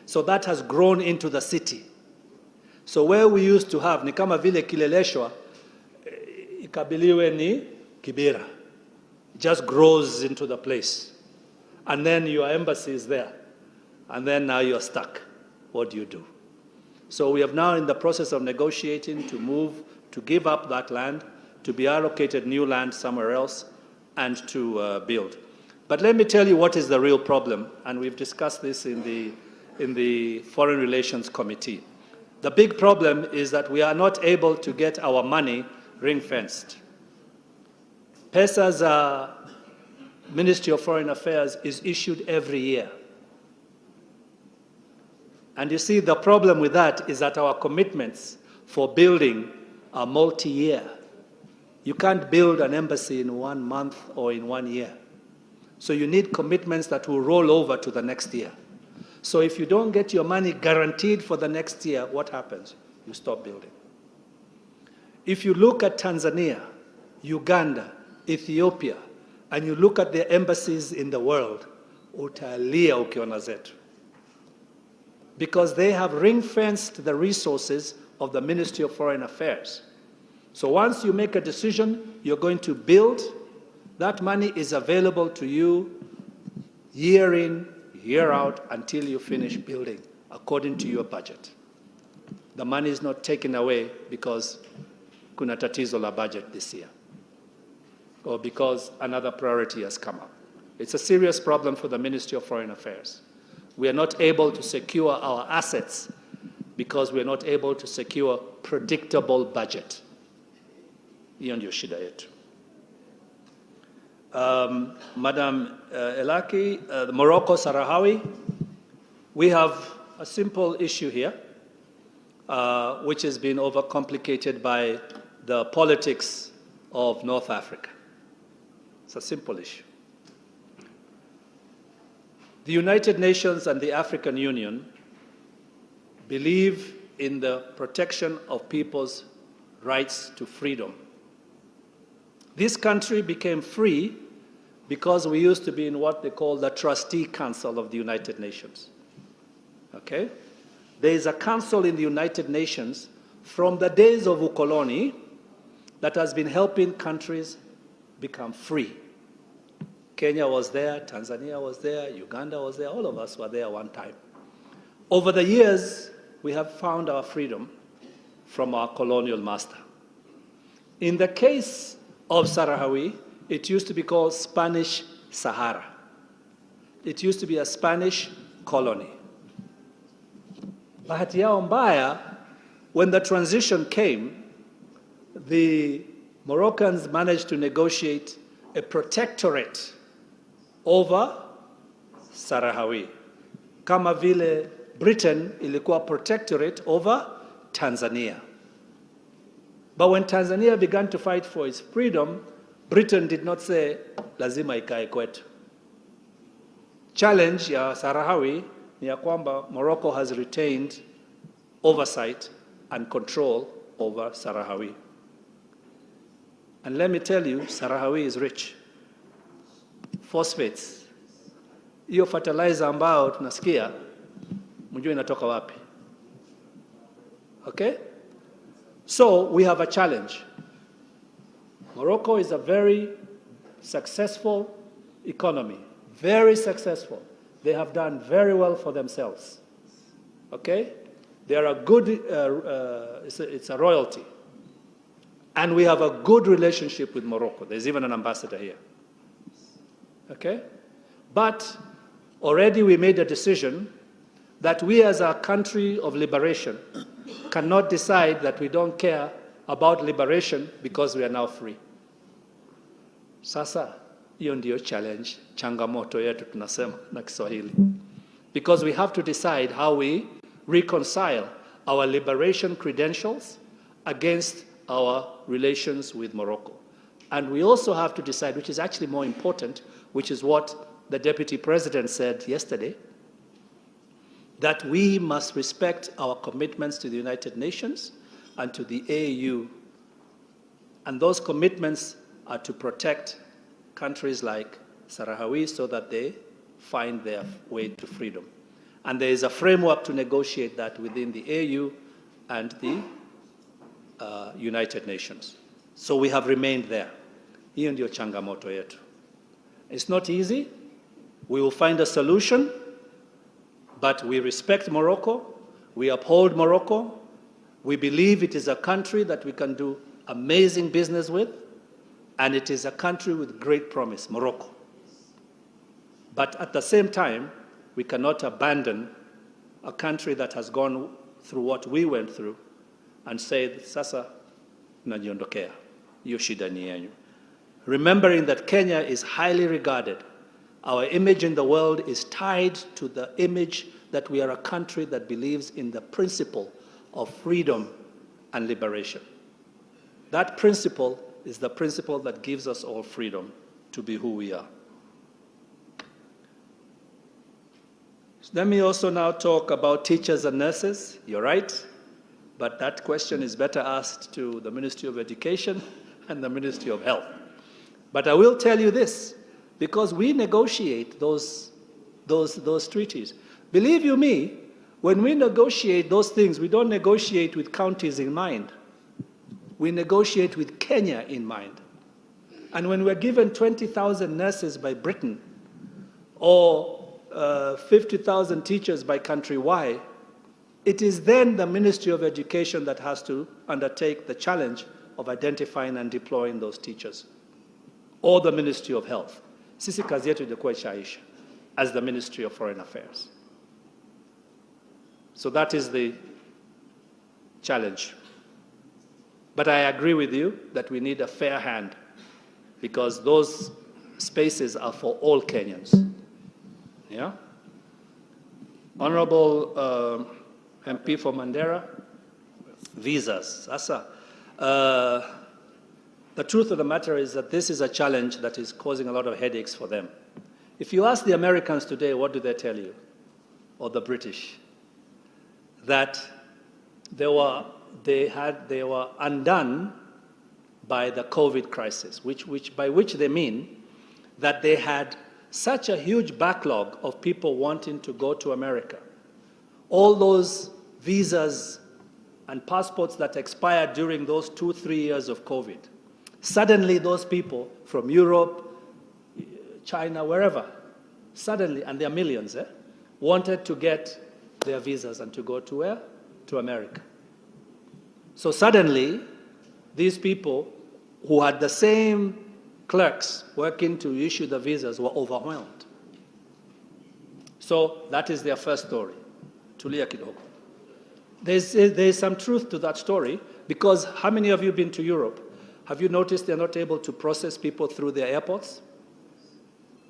Speaker 4: So that has grown into the city. So where we used to have, ni kama vile Kileleshwa, ikabiliwe ni Kibera. It just grows into the place. And then your embassy is there. And then now you're stuck. What do you do? So we are now in the process of negotiating to move, to give up that land, to be allocated new land somewhere else, and to build. But let me tell you what is the real problem, and we've discussed this in the Foreign Relations Committee. The big problem is that we are not able to get our money ring-fenced. PESA's Ministry of Foreign Affairs is issued every year. And you see, the problem with that is that our commitments for building are multi-year. You can't build an embassy in 1 month or in 1 year. So you need commitments that will roll over to the next year. So if you don't get your money guaranteed for the next year, what happens? You stop building. If you look at Tanzania, Uganda, Ethiopia, and you look at their embassies in the world, utalia ukiona zetu. Because they have ring-fenced the resources of the Ministry of Foreign Affairs. So once you make a decision, you're going to build, that money is available to you year in, year out, until you finish building, according to your budget. The money is not taken away because kuna tatizo la budget this year, or because another priority has come up. It's a serious problem for the Ministry of Foreign Affairs. We are not able to secure our assets because we are not able to secure predictable budget. Hiyo ndio shida yetu. Madam Elaki, Morocco, Sahrawi, we have a simple issue here, which has been overcomplicated by the politics of North Africa. It's a simple issue. The United Nations and the African Union believe in the protection of people's rights to freedom. This country became free because we used to be in what they call the Trustee Council of the United Nations. Okay? There is a council in the United Nations from the days of ukoloni that has been helping countries become free. Kenya was there, Tanzania was there, Uganda was there, all of us were there one time. Over the years, we have found our freedom from our colonial master. In the case of Sahrawi, it used to be called Spanish Sahara. It used to be a Spanish colony. Bahati yao mbaya, when the transition came, the Moroccans managed to negotiate a protectorate over Sahrawi. Kama vile Britain ilikuwa protectorate over Tanzania. But when Tanzania began to fight for its freedom, Britain did not say, lazima ikae kwetu. Challenge ya Sahrawi ni ya kwamba Morocco has retained oversight and control over Sahrawi. And let me tell you, Sahrawi is rich. Phosphates. Hiyo fertilizer ambao tunasikia, mjue inatoka wapi. Okay? So we have a challenge. Morocco is a very successful economy, very successful. They have done very well for themselves. Okay? They are a good, it's a royalty. And we have a good relationship with Morocco. There's even an ambassador here. Okay? But already we made a decision that we as a country of liberation cannot decide that we don't care about liberation because we are now free. Sasa, hiyo ndio challenge, changamoto yetu tunasema na Kiswahili. Because we have to decide how we reconcile our liberation credentials against our relations with Morocco. And we also have to decide, which is actually more important, which is what the Deputy President said yesterday, that we must respect our commitments to the United Nations and to the AU. And those commitments are to protect countries like Sahrawi so that they find their way to freedom. And there is a framework to negotiate that within the AU and the United Nations. So we have remained there. Hiyo ndio changamoto yetu. It's not easy. We will find a solution, but we respect Morocco. We uphold Morocco. We believe it is a country that we can do amazing business with, and it is a country with great promise, Morocco. But at the same time, we cannot abandon a country that has gone through what we went through and say, sasa najiondokea, hiyo shida ni yenu. Remembering that Kenya is highly regarded. Our image in the world is tied to the image that we are a country that believes in the principle of freedom and liberation. That principle is the principle that gives us all freedom to be who we are. Let me also now talk about teachers and nurses. You're right, but that question is better asked to the Ministry of Education and the Ministry of Health. But I will tell you this, because we negotiate those treaties. Believe you me, when we negotiate those things, we don't negotiate with counties in mind. We negotiate with Kenya in mind. And when we're given 20,000 nurses by Britain, or 50,000 teachers by country Y, it is then the Ministry of Education that has to undertake the challenge of identifying and deploying those teachers, or the Ministry of Health. Sisi kazi yetu ilikuwa ishaisha as the Ministry of Foreign Affairs. So that is the challenge. But I agree with you that we need a fair hand, because those spaces are for all Kenyans. Yeah? Honorable MP for Mandera, visas. Sasa, the truth of the matter is that this is a challenge that is causing a lot of headaches for them. If you ask the Americans today, what do they tell you? Or the British? That they were undone by the COVID crisis, by which they mean that they had such a huge backlog of people wanting to go to America. All those visas and passports that expired during those 2-3 years of COVID. Suddenly those people from Europe, China, wherever, suddenly, and there are millions, wanted to get their visas and to go to where? To America. So suddenly, these people who had the same clerks working to issue the visas were overwhelmed. So that is their first story. Tulia kidogo. There's some truth to that story, because how many of you have been to Europe? Have you noticed they're not able to process people through their airports?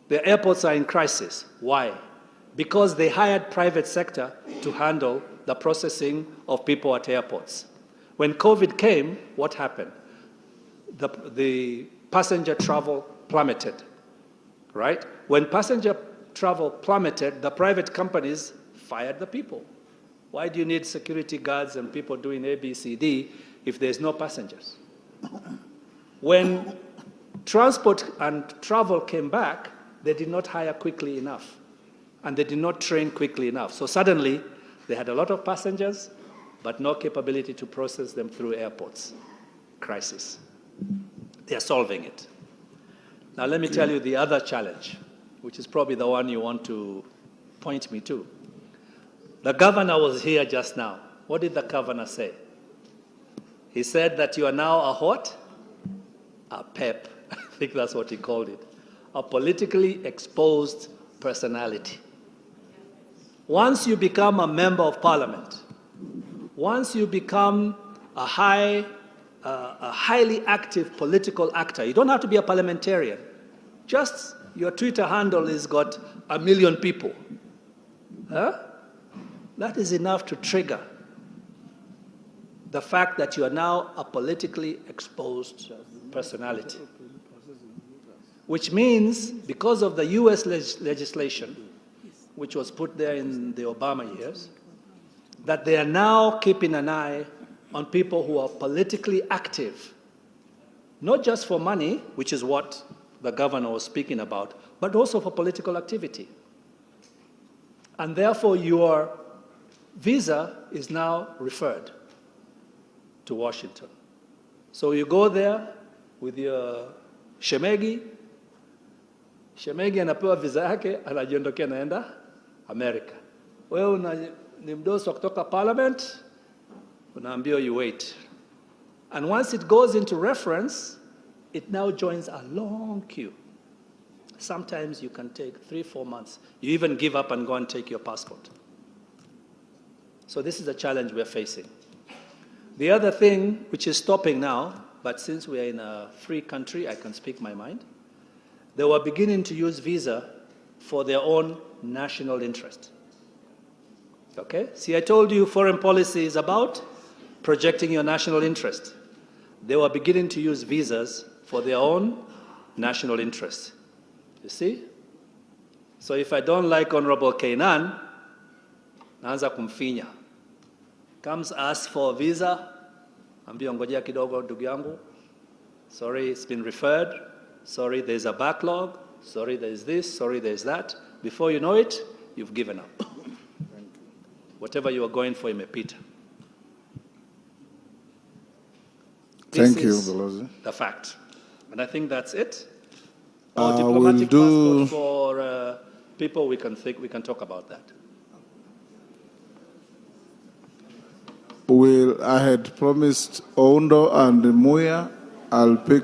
Speaker 4: Their airports are in crisis. Why? Because they hired private sector to handle the processing of people at airports. When COVID came, what happened? The passenger travel plummeted, right? When passenger travel plummeted, the private companies fired the people. Why do you need security guards and people doing A, B, C, D if there's no passengers? When transport and travel came back, they did not hire quickly enough, and they did not train quickly enough. So suddenly, they had a lot of passengers, but no capability to process them through airports. Crisis. They are solving it. Now let me tell you the other challenge, which is probably the one you want to point me to. The governor was here just now. What did the governor say? He said that you are now a what? A PEP. I think that's what he called it. A politically exposed personality. Once you become a member of parliament, once you become a highly active political actor, you don't have to be a parliamentarian. Just your Twitter handle has got 1 million people. Huh? That is enough to trigger the fact that you are now a politically exposed personality. Which means, because of the US legislation, which was put there in the Obama years, that they are now keeping an eye on people who are politically active, not just for money, which is what the governor was speaking about, but also for political activity. And therefore, your visa is now referred to Washington. So you go there with your shemegi anapewa visa yake, anajiondokea naenda America. Wewe ni mdosi wa kutoka parliament, unaambiwa you wait. And once it goes into reference, it now joins a long queue. Sometimes you can take 3-4 months. You even give up and go and take your passport. So this is a challenge we're facing. The other thing, which is stopping now, but since we are in a free country, I can speak my mind, they were beginning to use visa for their own national interest. Okay? See, I told you foreign policy is about projecting your national interest. They were beginning to use visas for their own national interest. You see? So if I don't like Honorable Kainan, naanza kumfinya. Comes ask for a visa, ambia ngojea kidogo ndugu yangu. Sorry, it's been referred. Sorry, there's a backlog. Sorry, there's this. Sorry, there's that. Before you know it, you've given up. Whatever you are going for, imepita.
Speaker 2: Thank you,
Speaker 4: This is
Speaker 2: Balozi.
Speaker 4: the fact. And I think that's it.
Speaker 2: We'll
Speaker 4: Diplomatic
Speaker 2: do-
Speaker 4: passport for people, we can talk about that.
Speaker 2: I had promised Oundo and Muya. I'll pick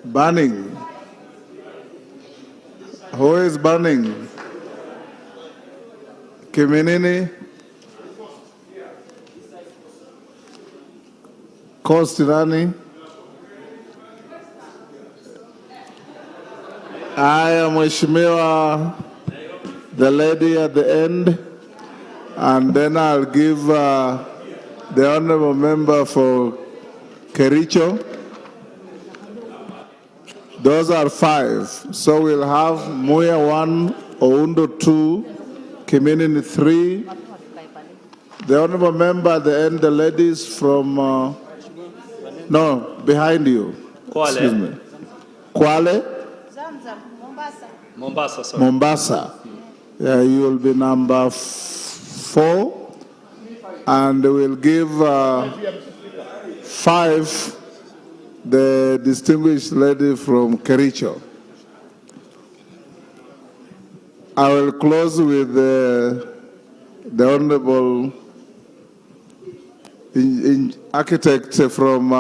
Speaker 2: Banning. Who is Banning? Kiminini? Kostirani? I am Mheshimiwa, the lady at the end, and then I'll give the honorable member for Kericho. Those are 5. So we'll have Muya 1, Oundo 2, Kiminini 3. The honorable member at the end, the ladies from, no, behind you.
Speaker 4: Kwale.
Speaker 2: Excuse me. Kwale?
Speaker 4: Mombasa, sorry.
Speaker 2: Mombasa. Yeah, you will be number 4, and we'll give 5 the distinguished lady from Kericho. I will close with the honorable architect from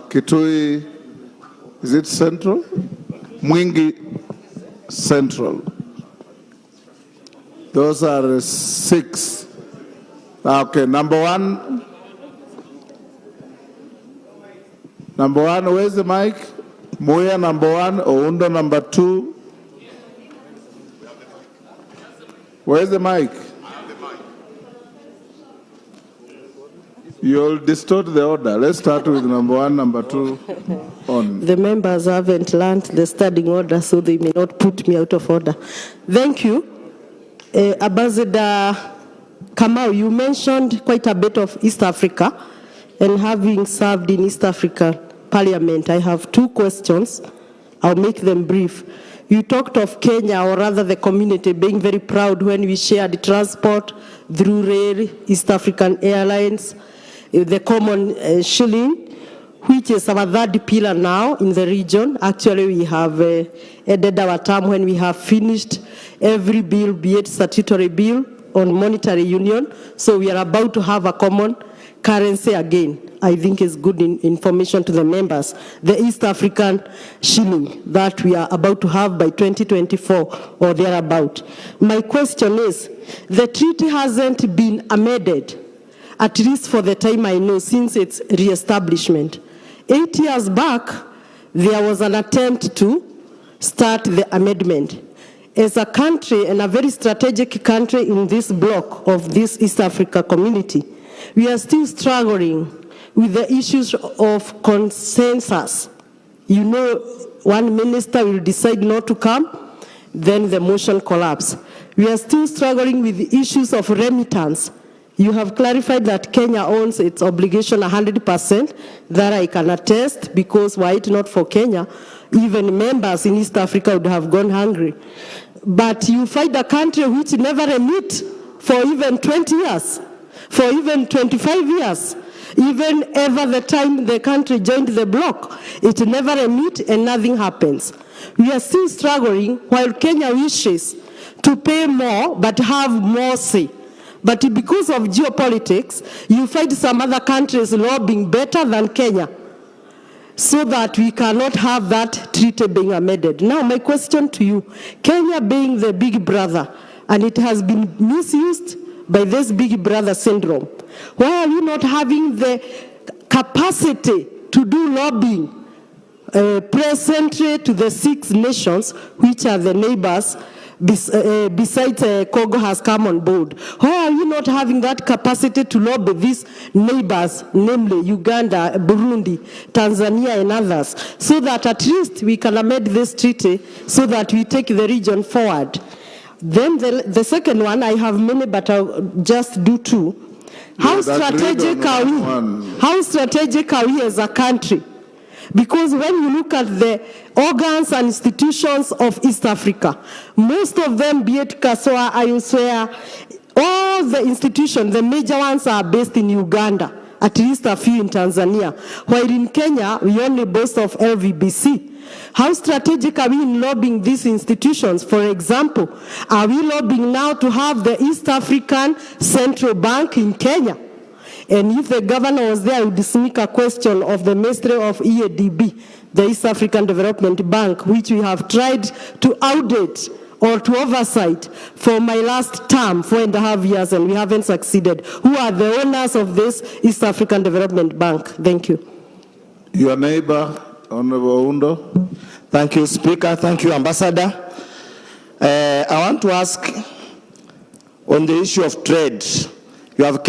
Speaker 2: Kitui. Is it Central? Mwingi Central. Those are 6. Okay, number 1. Number 1, where's the mic? Muya number 1, Oundo number 2. Where's the mic? You'll distort the order. Let's start with number 1, number 2 on.
Speaker 10: The members haven't learned the standing order, so they may not put me out of order. Thank you. Ambassador Kamau, you mentioned quite a bit of East Africa, and having served in East Africa Parliament, I have 2 questions. I'll make them brief. You talked of Kenya, or rather the community, being very proud when we shared transport through rail, East African Airlines, the common shilling, which is our third pillar now in the region. Actually, we have ended our term when we have finished every bill, be it statutory bill on monetary union. So we are about to have a common currency again. I think is good information to the members. The East African shilling that we are about to have by 2024 or thereabout. My question is, the treaty hasn't been amended, at least for the time I know, since its re-establishment. 8 years back, there was an attempt to start the amendment. As a country, and a very strategic country in this block of this East Africa community, we are still struggling with the issues of consensus. You know, one minister will decide not to come, then the motion collapses. We are still struggling with the issues of remittance. You have clarified that Kenya owns its obligation 100%, that I can attest, because were it not for Kenya, even members in East Africa would have gone hungry. But you find a country which never remit for even 20 years, for even 25 years, even ever the time the country joined the bloc, it never remit and nothing happens. We are still struggling while Kenya wishes to pay more but have more say. But because of geopolitics, you find some other countries lobbying better than Kenya, so that we cannot have that treaty being amended. Now, my question to you, Kenya being the big brother, and it has been misused by this big brother syndrome, why are you not having the capacity to do lobbying presently to the 6 nations, which are the neighbors, besides Congo has come on board? Why are you not having that capacity to lobby these neighbors, namely Uganda, Burundi, Tanzania, and others, so that at least we can amend this treaty so that we take the region forward? Then the second one, I have many, but I'll just do 2. How strategic are we? How strategic are we as a country? Because when you look at the organs and institutions of East Africa, most of them, be it Kasoa, Ayuswea, all the institutions, the major ones are based in Uganda, at least a few in Tanzania, while in Kenya, we only boast of LVBC. How strategic are we in lobbying these institutions? For example, are we lobbying now to have the East African Central Bank in Kenya? And if the governor was there, I would sneak a question of the Ministry of EADB, the East African Development Bank, which we have tried to audit or to oversight for my last term, 4.5 years, and we haven't succeeded. Who are the owners of this East African Development Bank? Thank you.
Speaker 2: Your neighbor, Honorable Undo.
Speaker 11: Thank you, Speaker. Thank you, Ambassador. I want to ask on the issue of trade. You have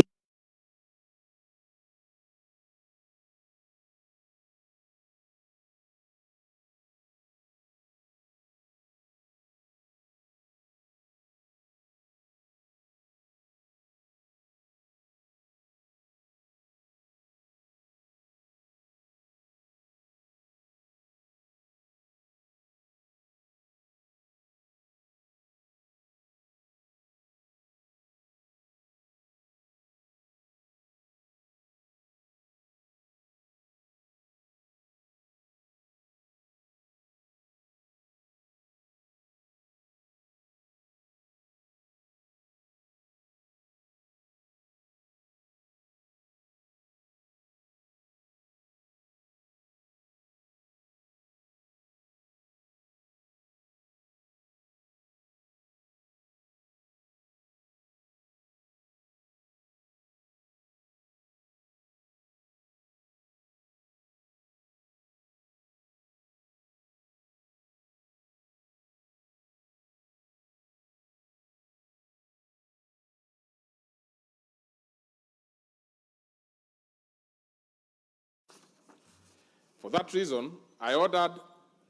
Speaker 12: For that reason, I ordered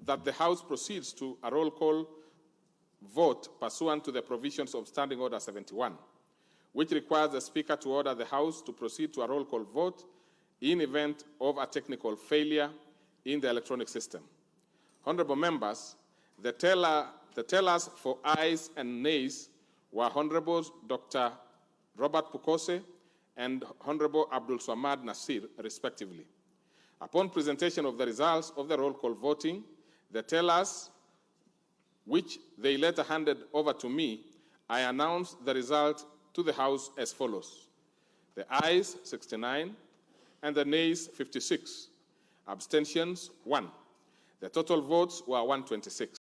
Speaker 12: that the House proceeds to a roll call vote pursuant to the provisions of Standing Order 71, which requires the Speaker to order the House to proceed to a roll call vote in event of a technical failure in the electronic system. Honorable members, The tellers for ayes and nays were Honorables Dr. Robert Pukose and Honorable Abdul Swamad Nasir, respectively. Upon presentation of the results of the roll call voting, the tellers, which they later handed over to me, I announced the result to the House as follows. The ayes, 69, and the nays, 56. Abstentions, 1. The total votes were 126.